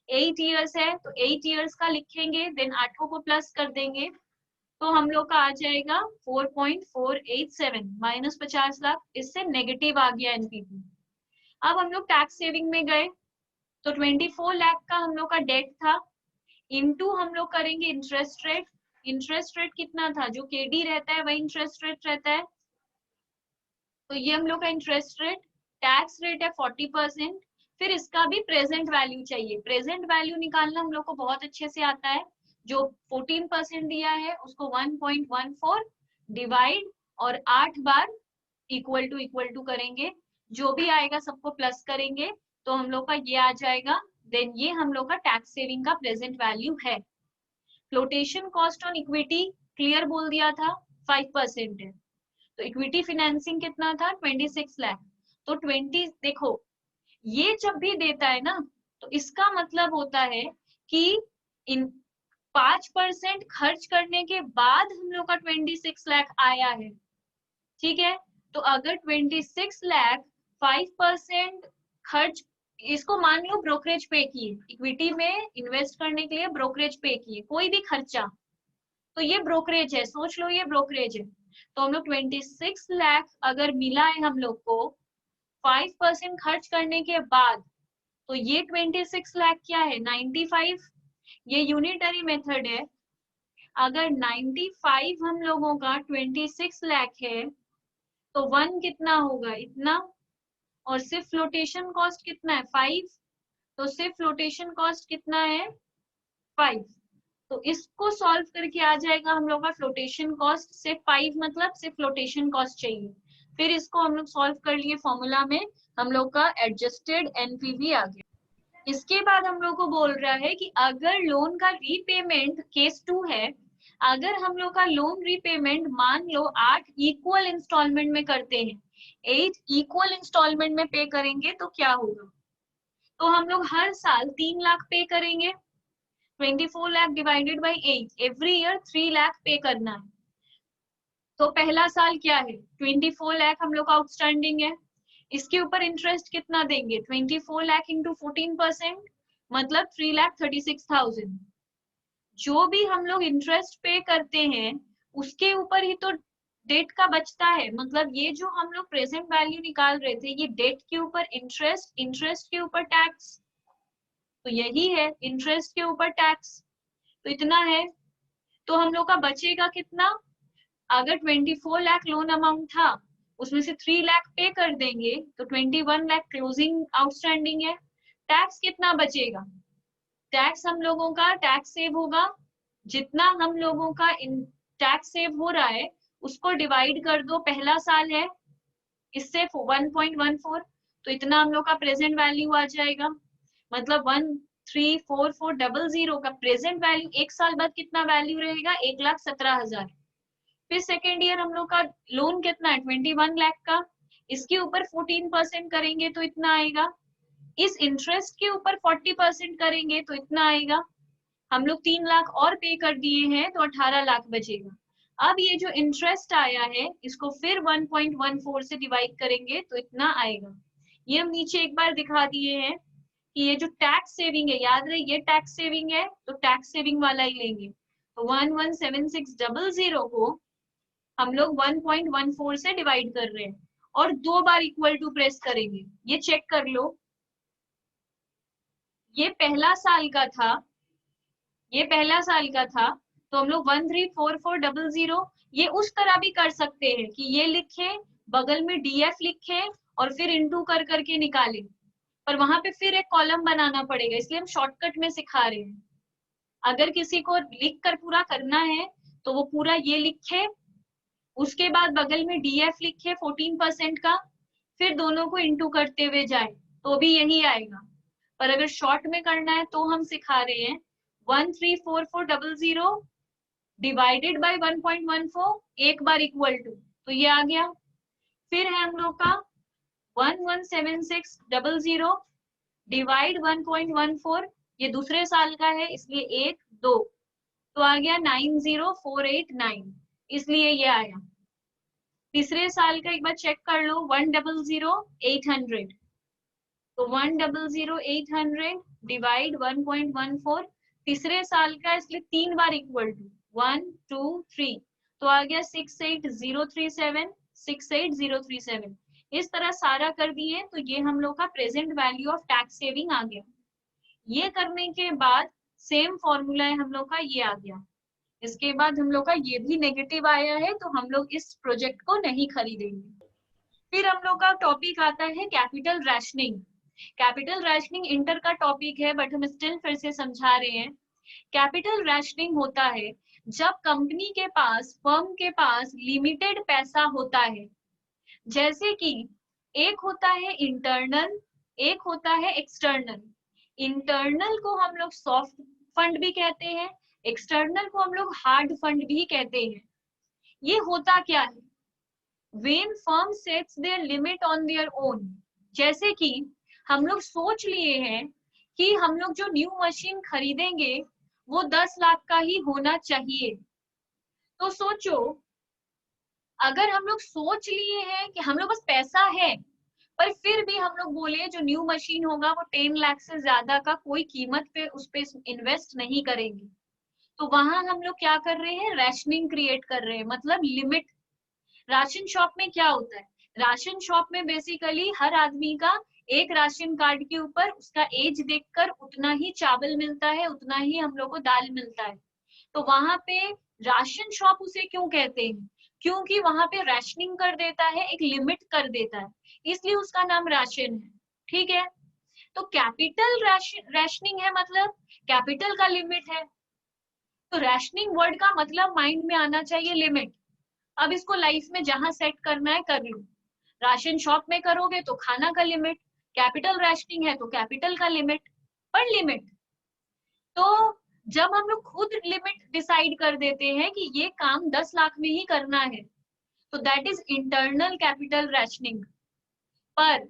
[SPEAKER 1] 8 इयर्स है, तो 8 इयर्स का लिखेंगे, देन 8 को प्लस कर देंगे, तो हम लोग का आ जाएगा 4.487 माइनस 50 लाख, इससे नेगेटिव आ गया एनपीवी। अब हम लोग टैक्स सेविंग में गए, तो 24 लाख का हम लोग का डेट था, इनटू हम लोग करेंगे इंटरेस्ट रेट। इंटरेस्ट रेट कितना था, जो केडी रहता है वही इंटरेस्ट रेट रहता है, तो ये हम लोग का इंटरेस्ट रेट। टैक्स रेट है 40%। फिर इसका भी प्रेजेंट वैल्यू चाहिए। प्रेजेंट वैल्यू निकालना हम लोग को बहुत अच्छे से आता है। जो 14% दिया है उसको 1.14 डिवाइड और 8 बार इक्वल टू करेंगे, जो भी आएगा सबको प्लस करेंगे तो हम लोग का ये आ जाएगा। देन ये हम लोग का टैक्स सेविंग का प्रेजेंट वैल्यू है। Flotation cost on equity clear बोल दिया था 5% है, तो इक्विटी फाइनेंसिंग कितना था 26 लाख। तो 20 देखो, ये जब भी देता है ना तो इसका मतलब होता है कि इन 5% खर्च करने के बाद हम लोग का 26 लाख आया है। ठीक है, तो अगर 26 लाख 5% खर्च, इसको मान लो ब्रोकरेज पे किए, इक्विटी में इन्वेस्ट करने के लिए ब्रोकरेज पे किए, कोई भी खर्चा, तो ये ब्रोकरेज है, सोच लो ये ब्रोकरेज है। तो हम लोग 26 लाख अगर मिला है हम लोग को 5% खर्च करने के बाद, तो ये 26 लाख क्या है 95। ये यूनिटरी मेथड है। अगर 95 हम लोगों का 26 लाख है तो 1 कितना होगा इतना, और सिर्फ फ्लोटेशन कॉस्ट कितना है 5, तो सिर्फ फ्लोटेशन कॉस्ट कितना है 5। तो इसको सॉल्व करके आ जाएगा हम लोग का फ्लोटेशन कॉस्ट सिर्फ 5, मतलब सिर्फ फ्लोटेशन कॉस्ट चाहिए। फिर इसको हम लोग सॉल्व कर लिए फॉर्मूला में, हम लोग का एडजस्टेड एनपीवी आ गया। इसके बाद हम लोग को बोल रहा है कि अगर लोन का रीपेमेंट, केस 2 है, अगर हम लोग का लोन रीपेमेंट मान लो 8 इक्वल इंस्टॉलमेंट में करते हैं, 8 इक्वल इंस्टॉलमेंट में पे करेंगे तो क्या होगा। तो हम लोग हर साल 3 लाख पे करेंगे, 24 lakh divided by 8, every year 3 lakh पे करना है। तो पहला साल क्या है 24 लाख हम लोग का आउटस्टैंडिंग है, इसके ऊपर इंटरेस्ट कितना देंगे 24 लाख इंटू 14%, मतलब 3,36,000। जो भी हम लोग इंटरेस्ट पे करते हैं उसके ऊपर ही तो डेट का बचता है, मतलब ये जो हम लोग प्रेजेंट वैल्यू निकाल रहे थे ये डेट के ऊपर इंटरेस्ट, इंटरेस्ट के ऊपर टैक्स, तो यही है इंटरेस्ट के ऊपर टैक्स, तो इतना है। तो हम लोग का बचेगा कितना, अगर 24 लाख लोन अमाउंट था उसमें से 3 लाख पे कर देंगे तो 21 लाख क्लोजिंग आउटस्टैंडिंग है। टैक्स कितना बचेगा, टैक्स हम लोगों का टैक्स सेव होगा, जितना हम लोगों का टैक्स सेव हो रहा है उसको डिवाइड कर दो, पहला साल है इससे 1.14, तो इतना हम लोग का प्रेजेंट वैल्यू आ जाएगा, मतलब 1,344,000 का प्रेजेंट वैल्यू। एक साल बाद कितना वैल्यू रहेगा 1,17,000। फिर सेकेंड ईयर हम लोग का लोन कितना है 21 लाख का, इसके ऊपर 14% करेंगे तो इतना आएगा, इस इंटरेस्ट के ऊपर 40% करेंगे तो इतना आएगा। हम लोग 3 लाख और पे कर दिए हैं तो 18 लाख बचेगा। अब ये जो इंटरेस्ट आया है इसको फिर 1.14 से डिवाइड करेंगे तो इतना आएगा। ये हम नीचे एक बार दिखा दिए हैं कि ये जो टैक्स सेविंग है, याद रहे ये टैक्स सेविंग है तो टैक्स सेविंग वाला ही लेंगे। तो 117600 को हम लोग 1.14 से डिवाइड कर रहे हैं और 2 बार इक्वल टू प्रेस करेंगे। ये चेक कर लो, ये पहला साल का था, ये पहला साल का था, तो हम लोग 1,344,000 ये उस तरह भी कर सकते हैं कि ये लिखे बगल में डीएफ लिखे और फिर इनटू कर करके निकाले, पर वहां पे फिर एक कॉलम बनाना पड़ेगा, इसलिए हम शॉर्टकट में सिखा रहे हैं। अगर किसी को लिख कर पूरा करना है तो वो पूरा ये लिखे, उसके बाद बगल में डीएफ लिखे 14% का, फिर दोनों को इंटू करते हुए जाए तो भी यही आएगा। पर अगर शॉर्ट में करना है तो हम सिखा रहे हैं 1,344,000 डिवाइडेड बाय 1.14, एक बार इक्वल टू, तो ये आ गया। फिर है हम लोग का 117600 डिवाइड 1.14, ये दूसरे साल का है इसलिए 1 2, तो आ गया 90489, इसलिए ये आया। तीसरे साल का एक बार चेक कर लो 1,00800, तो 1,00800 डिवाइड 1.14, तीसरे साल का इसलिए 3 बार इक्वल टू 1 2 3, तो आ गया 68037, 68037। इस तरह सारा कर दिए तो ये हम लोग का present value of tax saving आ गया। ये करने के बाद सेम फॉर्मूला है हम लोग का, ये आ गया। इसके बाद हम लोग का ये भी नेगेटिव आया है, तो हम लोग इस प्रोजेक्ट को नहीं खरीदेंगे। फिर हम लोग का टॉपिक आता है capital rationing. Capital rationing inter का टॉपिक है, बट हम स्टिल फिर से समझा रहे हैं। कैपिटल रैशनिंग होता है जब कंपनी के पास, फर्म के पास लिमिटेड पैसा होता है। जैसे कि एक होता है इंटरनल, एक होता है एक्सटर्नल। इंटरनल को हम लोग सॉफ्ट फंड भी कहते हैं, एक्सटर्नल को हम लोग हार्ड फंड भी कहते हैं। ये होता क्या है? When firm sets their limit on their own, जैसे कि हम लोग सोच लिए हैं कि हम लोग जो न्यू मशीन खरीदेंगे वो 10 लाख का ही होना चाहिए। तो सोचो, अगर हम लोग सोच लिए हैं कि हम लोग बस पैसा है, पर फिर भी हम लोग बोले जो न्यू मशीन होगा वो 10 लाख से ज्यादा का कोई कीमत पे उस पे इन्वेस्ट नहीं करेंगे, तो वहां हम लोग क्या कर रहे हैं? रैशनिंग क्रिएट कर रहे हैं, मतलब लिमिट। राशन शॉप में क्या होता है? राशन शॉप में बेसिकली हर आदमी का एक राशन कार्ड के ऊपर उसका एज देखकर उतना ही चावल मिलता है, उतना ही हम लोग को दाल मिलता है। तो वहां पे राशन शॉप उसे क्यों कहते हैं? क्योंकि वहां पे राशनिंग कर देता है, एक लिमिट कर देता है, इसलिए उसका नाम राशन है। ठीक है, तो कैपिटल राशनिंग है, मतलब कैपिटल का लिमिट है। तो राशनिंग वर्ड का मतलब माइंड में आना चाहिए लिमिट। अब इसको लाइफ में जहां सेट करना है कर लो। राशन शॉप में करोगे तो खाना का लिमिट, कैपिटल राशनिंग है तो कैपिटल का लिमिट, पर लिमिट। तो जब हम लोग खुद लिमिट डिसाइड कर देते हैं कि ये काम 10 लाख में ही करना है, तो that is internal capital rationing. पर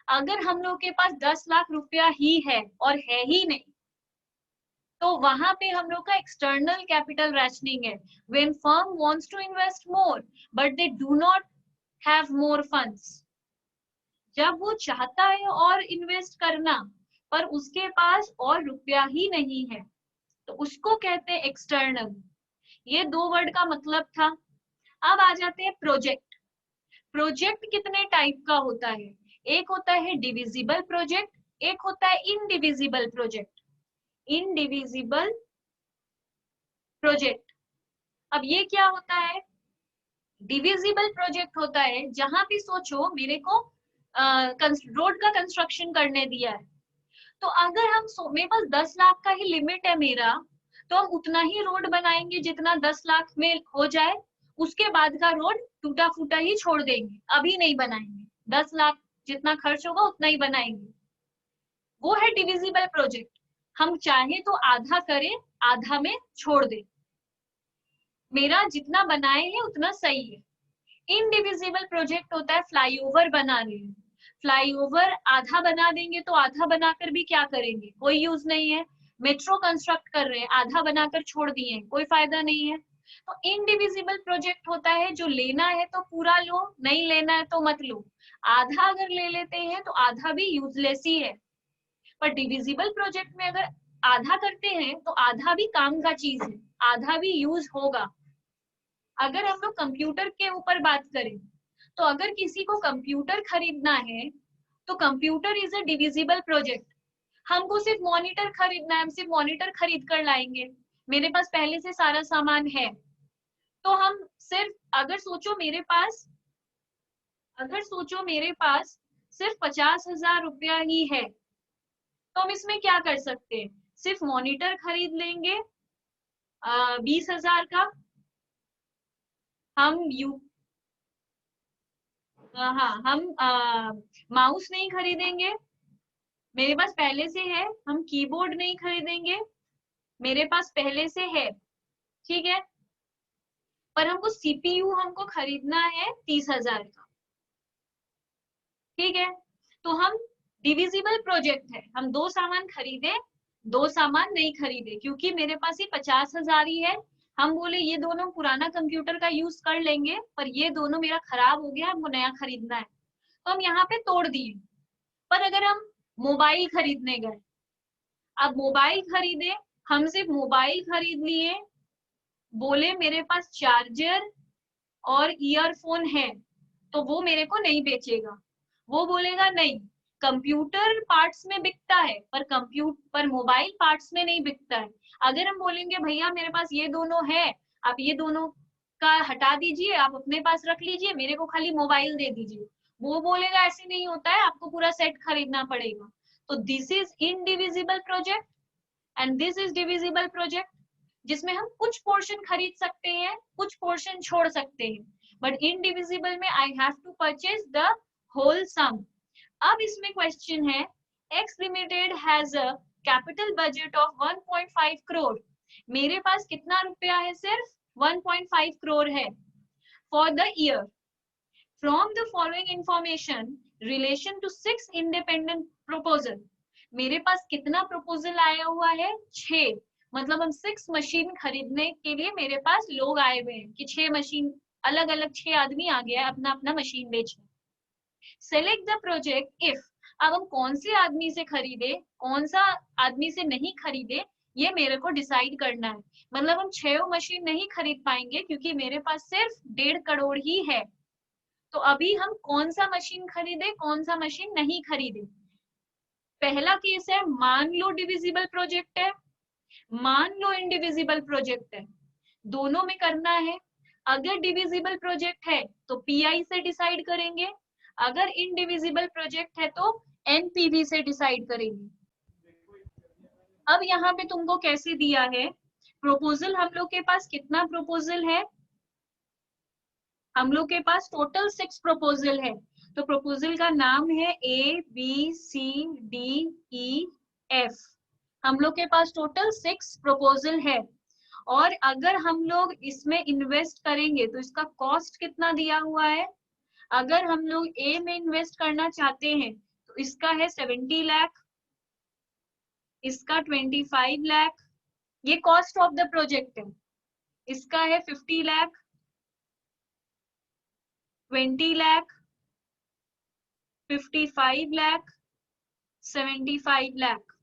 [SPEAKER 1] अगर हम लोग के पास 10 लाख रुपया ही है और है ही नहीं, तो वहां पे हम लोग का एक्सटर्नल कैपिटल रैशनिंग है। When firm wants to invest more but they do not have more funds, जब वो चाहता है और इन्वेस्ट करना पर उसके पास और रुपया ही नहीं है, तो उसको कहते हैं एक्सटर्नल। ये दो वर्ड का मतलब था। अब आ जाते हैं प्रोजेक्ट। प्रोजेक्ट कितने टाइप का होता है? एक होता है डिविजिबल प्रोजेक्ट, एक होता है इनडिविजिबल प्रोजेक्ट। इनडिविजिबल प्रोजेक्ट, अब ये क्या होता है? डिविजिबल प्रोजेक्ट होता है जहां भी सोचो मेरे को रोड का कंस्ट्रक्शन करने दिया है, तो अगर हम मेरे पास 10 लाख का ही लिमिट है मेरा, तो हम उतना ही रोड बनाएंगे जितना 10 लाख में हो जाए। उसके बाद का रोड टूटा फूटा ही छोड़ देंगे, अभी नहीं बनाएंगे। 10 लाख जितना खर्च होगा उतना ही बनाएंगे। वो है डिविजिबल प्रोजेक्ट। हम चाहे तो आधा करें, आधा में छोड़ दें, मेरा जितना बनाए हैं उतना सही है। इनडिविजिबल प्रोजेक्ट होता है फ्लाईओवर बना रहे हैं, फ्लाईओवर आधा बना देंगे तो आधा बनाकर भी क्या करेंगे? कोई यूज नहीं है। मेट्रो कंस्ट्रक्ट कर रहे हैं, आधा बनाकर छोड़ दिए, कोई फायदा नहीं है। तो इनडिविजिबल प्रोजेक्ट होता है जो लेना है तो पूरा लो, नहीं लेना है तो मत लो। आधा अगर ले लेते हैं तो आधा भी यूजलेस ही है। पर डिविजिबल प्रोजेक्ट में अगर आधा करते हैं तो आधा भी काम का चीज है, आधा भी यूज होगा। अगर हम लोग कंप्यूटर के ऊपर बात करें, तो अगर किसी को कंप्यूटर खरीदना है तो computer is a divisible project. हमको सिर्फ मॉनिटर खरीदना है, हम सिर्फ मॉनिटर खरीद कर लाएंगे, मेरे पास पहले से सारा सामान है। तो हम सिर्फ अगर सोचो मेरे पास सिर्फ 50,000 रुपया ही है, तो हम इसमें क्या कर सकते हैं? सिर्फ मॉनिटर खरीद लेंगे 20,000 का। हम माउस नहीं खरीदेंगे, मेरे पास पहले से है। हम कीबोर्ड नहीं खरीदेंगे, मेरे पास पहले से है। ठीक है, पर हमको सीपीयू हमको खरीदना है 30,000 का। ठीक है, तो हम डिविजिबल प्रोजेक्ट है, हम दो सामान खरीदे, दो सामान नहीं खरीदे, क्योंकि मेरे पास ही 50,000 ही है। हम बोले ये दोनों पुराना कंप्यूटर का यूज कर लेंगे, पर ये दोनों मेरा खराब हो गया, हमको नया खरीदना है, तो हम यहाँ पे तोड़ दिए। पर अगर हम मोबाइल खरीदने गए, अब मोबाइल खरीदे, हम सिर्फ मोबाइल खरीद लिए, बोले मेरे पास चार्जर और ईयरफोन है, तो वो मेरे को नहीं बेचेगा। वो बोलेगा नहीं, कंप्यूटर पार्ट्स में बिकता है, पर मोबाइल पार्ट्स में नहीं बिकता है। अगर हम बोलेंगे भैया मेरे पास ये दोनों है, आप ये दोनों का हटा दीजिए, आप अपने पास रख लीजिए, मेरे को खाली मोबाइल दे दीजिए, वो बोलेगा ऐसे नहीं होता है, आपको पूरा सेट खरीदना पड़ेगा। तो this is indivisible project and this is divisible project, जिसमें हम कुछ पोर्शन खरीद सकते हैं, कुछ पोर्शन छोड़ सकते हैं, बट इनडिविजिबल में I have to purchase the whole sum. अब इसमें क्वेश्चन है, X limited has a capital budget of 1.5 crore, मेरे पास कितना रुपया है, सिर्फ 1.5 करोड़ है for the year. From the following information relation to 6 independent proposal, मेरे पास कितना प्रपोजल आया हुआ है, 6, मतलब हम 6 मशीन खरीदने के लिए मेरे पास लोग आए हुए हैं कि 6 मशीन, अलग अलग 6 आदमी आ गया है अपना अपना मशीन बेचने। सेलेक्ट द प्रोजेक्ट इफ, अब हम कौन से आदमी से खरीदे, कौन सा आदमी से नहीं खरीदे, ये मेरे को डिसाइड करना है। मतलब हम 6 मशीन नहीं खरीद पाएंगे क्योंकि मेरे पास सिर्फ 1.5 करोड़ ही है। तो अभी हम कौन सा मशीन खरीदे, कौन सा मशीन नहीं खरीदे। पहला केस है, मान लो डिविजिबल प्रोजेक्ट है, मान लो इनडिविजिबल प्रोजेक्ट है, दोनों में करना है। अगर डिविजिबल प्रोजेक्ट है तो पीआई से डिसाइड करेंगे, अगर इनडिविजिबल प्रोजेक्ट है तो एनपीवी से डिसाइड करेंगे। अब यहाँ पे तुमको कैसे दिया है प्रपोजल, हम लोग के पास कितना प्रपोजल है, हम लोग के पास टोटल 6 प्रपोजल है। तो प्रपोजल का नाम है A B C D E F, हम लोग के पास टोटल 6 प्रपोजल है। और अगर हम लोग इसमें इन्वेस्ट करेंगे तो इसका कॉस्ट कितना दिया हुआ है, अगर हम लोग ए में इन्वेस्ट करना चाहते हैं तो इसका है 70 लाख, इसका 25 लाख, ये कॉस्ट ऑफ द प्रोजेक्ट है, इसका है 50 लाख, 20 लाख, 55 लाख, 75 लाख।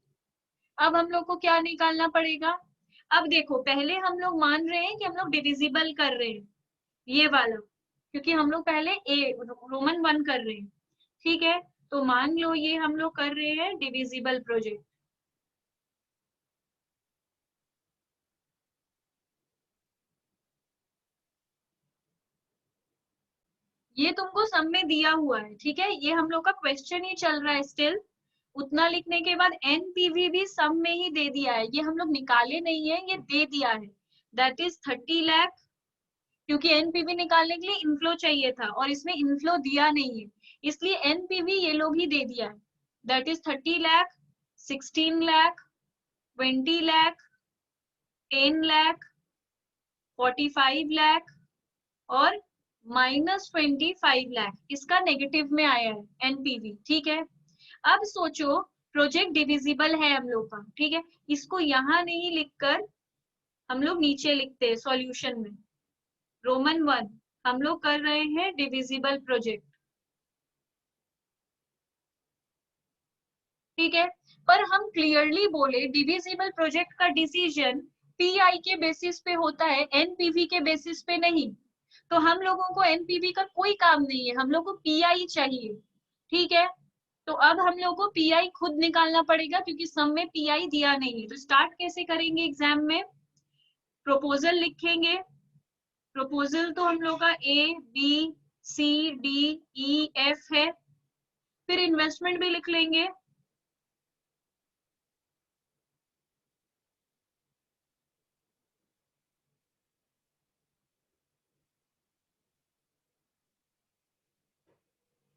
[SPEAKER 1] अब हम लोग को क्या निकालना पड़ेगा, अब देखो पहले हम लोग मान रहे हैं कि हम लोग डिविजिबल कर रहे हैं ये वाला, क्योंकि हम लोग पहले ए रोमन 1 कर रहे हैं, ठीक है। तो मान लो ये हम लोग कर रहे हैं डिविजिबल प्रोजेक्ट, ये तुमको सब में दिया हुआ है, ठीक है, ये हम लोग का क्वेश्चन ही चल रहा है स्टिल। उतना लिखने के बाद एनपीवी भी सब में ही दे दिया है, ये हम लोग निकाले नहीं है, ये दे दिया है, दैट इज 30 लाख, क्योंकि एनपीवी निकालने के लिए इनफ्लो चाहिए था और इसमें इनफ्लो दिया नहीं है, इसलिए एनपीवी ये लोग ही दे दिया है, दैट इज 30 लाख, 16 लाख, 20 लाख, 10 लाख, 45 लाख और -25 लाख, इसका नेगेटिव में आया है एनपीवी, ठीक है। अब सोचो प्रोजेक्ट डिविजिबल है हम लोग का, ठीक है, इसको यहाँ नहीं लिखकर हम लोग नीचे लिखते हैं सॉल्यूशन में, रोमन 1 हम लोग कर रहे हैं डिविजिबल प्रोजेक्ट, ठीक है। पर हम क्लियरली बोले डिविजिबल प्रोजेक्ट का डिसीजन पीआई के बेसिस पे होता है, एनपीवी के बेसिस पे नहीं। तो हम लोगों को एनपीवी का कोई काम नहीं है, हम लोग को पीआई चाहिए, ठीक है। तो अब हम लोग को पीआई खुद निकालना पड़ेगा क्योंकि सम में पीआई दिया नहीं है। तो स्टार्ट कैसे करेंगे एग्जाम में, प्रपोजल लिखेंगे, प्रपोजल तो हम लोग का A B C D E F है, फिर इन्वेस्टमेंट भी लिख लेंगे,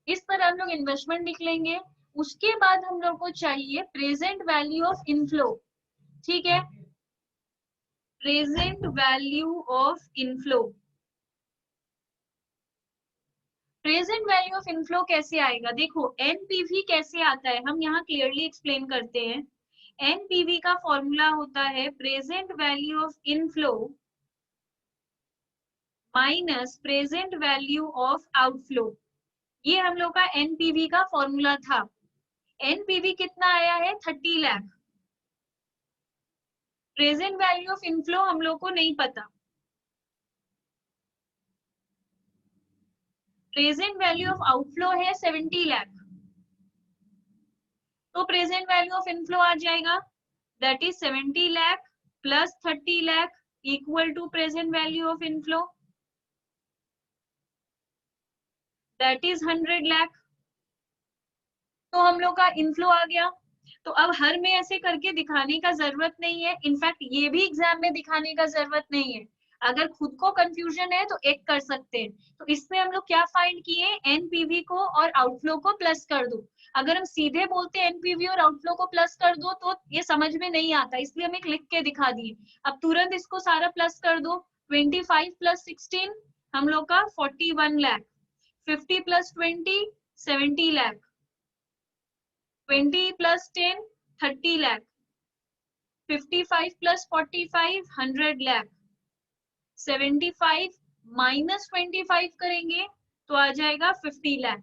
[SPEAKER 1] इस तरह हम लोग इन्वेस्टमेंट लिख लेंगे। उसके बाद हम लोग को चाहिए प्रेजेंट वैल्यू ऑफ इनफ्लो, ठीक है, present value of inflow. Present value of inflow कैसे आएगा, देखो एनपीवी कैसे आता है, हम यहाँ क्लियरली एक्सप्लेन करते हैं। एनपीवी का फॉर्मूला होता है present value of inflow minus present value of outflow, ये हम लोग का एनपीवी का फॉर्मूला था। एनपीवी कितना आया है, 30 lakh, present value of inflow हम लोग को नहीं पता, प्रेजेंट वैल्यू ऑफ आउटफ्लो है 70 लाख, तो प्रेजेंट वैल्यू ऑफ इनफ्लो आ जाएगा, that is 70 lakh plus 30 lakh equal to present value of inflow, that is 100 lakh. तो हम लोग का इनफ्लो आ गया। तो अब हर में ऐसे करके दिखाने का जरूरत नहीं है, इनफैक्ट ये भी एग्जाम में दिखाने का जरूरत नहीं है। अगर खुद को कंफ्यूजन है तो एक कर सकते हैं। तो इसमें हम लोग क्या फाइंड किए, एनपीवी को और आउटफ्लो को प्लस कर दो। अगर हम सीधे बोलते हैं एनपीवी और आउटफ्लो को प्लस कर दो तो ये समझ में नहीं आता, इसलिए हम एक लिख के दिखा दिए। अब तुरंत इसको सारा प्लस कर दो, 25 प्लस 16 हम लोग का 41 lakh, 50 plus 20 70 lakh, 20 plus 10 30 lakh, 55 plus 45 100 lakh, 75 minus 25 करेंगे तो आ जाएगा 50 लाख।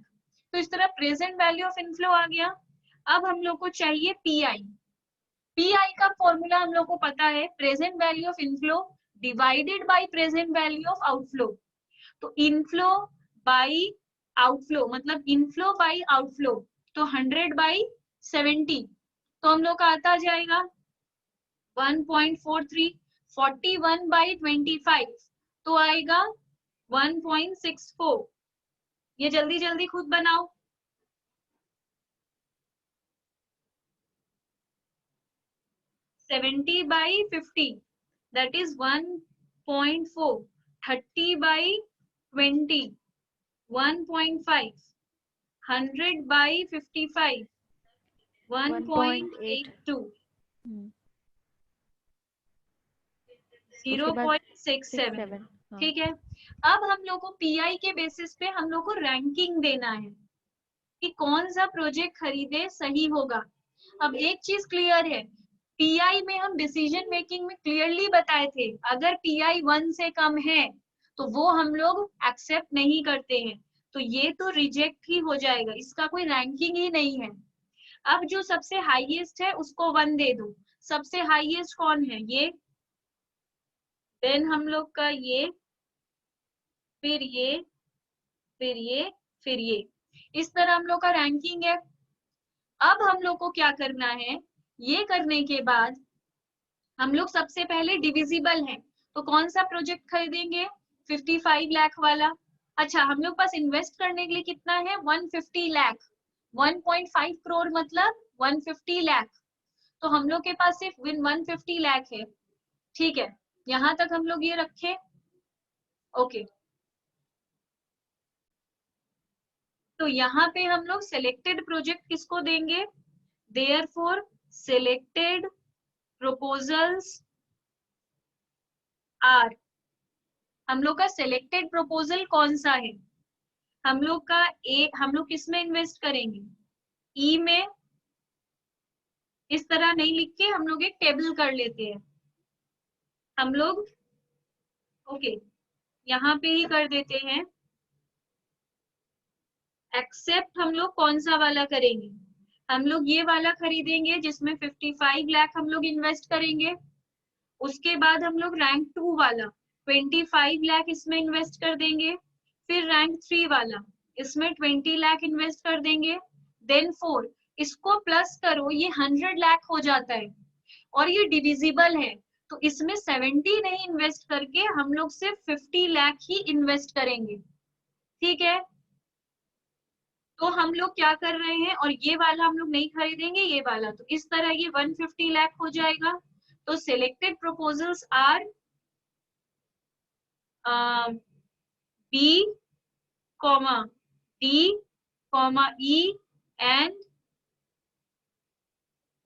[SPEAKER 1] तो इस तरह प्रेजेंट वैल्यू ऑफ इनफ्लो आ गया। अब हम लोग को चाहिए पीआई। पीआई का फॉर्मूला हम लोग को पता है, present value of inflow divided by present value of outflow. तो इनफ्लो बाय आउटफ्लो मतलब इनफ्लो बाय आउटफ्लो, तो 100 बाय 70, तो हम लोग का आता जाएगा 1.43, 41 बाई 25 तो आएगा 1.64। ये जल्दी जल्दी खुद बनाओ। 70 by 50 that is 1.4, 30 by 20 1.5, 100 by 55 1.82, 0.67। ठीक है। अब हम लोग को पीआई के बेसिस पे हम लोग को रैंकिंग देना है कि कौन सा प्रोजेक्ट खरीदे सही होगा। अब एक चीज क्लियर है, पीआई में हम डिसीजन मेकिंग में क्लियरली बताए थे, अगर पीआई 1 से कम है तो वो हम लोग एक्सेप्ट नहीं करते हैं, तो ये तो रिजेक्ट ही हो जाएगा, इसका कोई रैंकिंग ही नहीं है। अब जो सबसे हाईएस्ट है उसको 1 दे दो। सबसे हाईएस्ट कौन है, ये, देन हम लोग का ये, फिर ये, फिर ये, फिर ये, इस तरह हम लोग का रैंकिंग है। अब हम लोग को क्या करना है, ये करने के बाद हम लोग सबसे पहले डिविजिबल हैं, तो कौन सा प्रोजेक्ट खरीदेंगे, 55 लाख वाला। अच्छा, हम लोग पास इन्वेस्ट करने के लिए कितना है, 150 लाख, 1.5 करोड़ मतलब 150 लाख, तो हम लोग के पास सिर्फ 150 लाख है। ठीक है, यहां तक हम लोग ये रखे, ओके। तो यहाँ पे हम लोग सिलेक्टेड प्रोजेक्ट किसको देंगे, देयरफॉर सिलेक्टेड प्रपोजल्स आर, हम लोग का सिलेक्टेड प्रपोजल कौन सा है, हम लोग का हम लोग किस में इन्वेस्ट करेंगे, ई में। इस तरह नहीं लिख के हम लोग एक टेबल कर लेते हैं, हम लोग ओके यहाँ पे ही कर देते हैं। एक्सेप्ट हम लोग कौन सा वाला करेंगे, हम लोग ये वाला खरीदेंगे जिसमें 55 लाख हम लोग इन्वेस्ट करेंगे। उसके बाद हम लोग रैंक 2 वाला 25 लाख इसमें इन्वेस्ट कर देंगे। फिर रैंक 3 वाला, इसमें 20 लाख इन्वेस्ट कर देंगे। देन 4, इसको प्लस करो, ये 100 लाख हो जाता है और ये डिविजिबल है, तो इसमें 70 नहीं इन्वेस्ट करके हम लोग सिर्फ 50 लाख ही इन्वेस्ट करेंगे। ठीक है, तो हम लोग क्या कर रहे हैं, और ये वाला हम लोग नहीं खरीदेंगे, ये वाला, तो इस तरह ये 150 लाख हो जाएगा। तो selected proposals are B, D, E and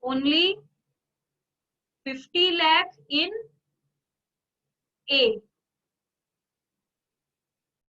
[SPEAKER 1] only 50 lakh in A,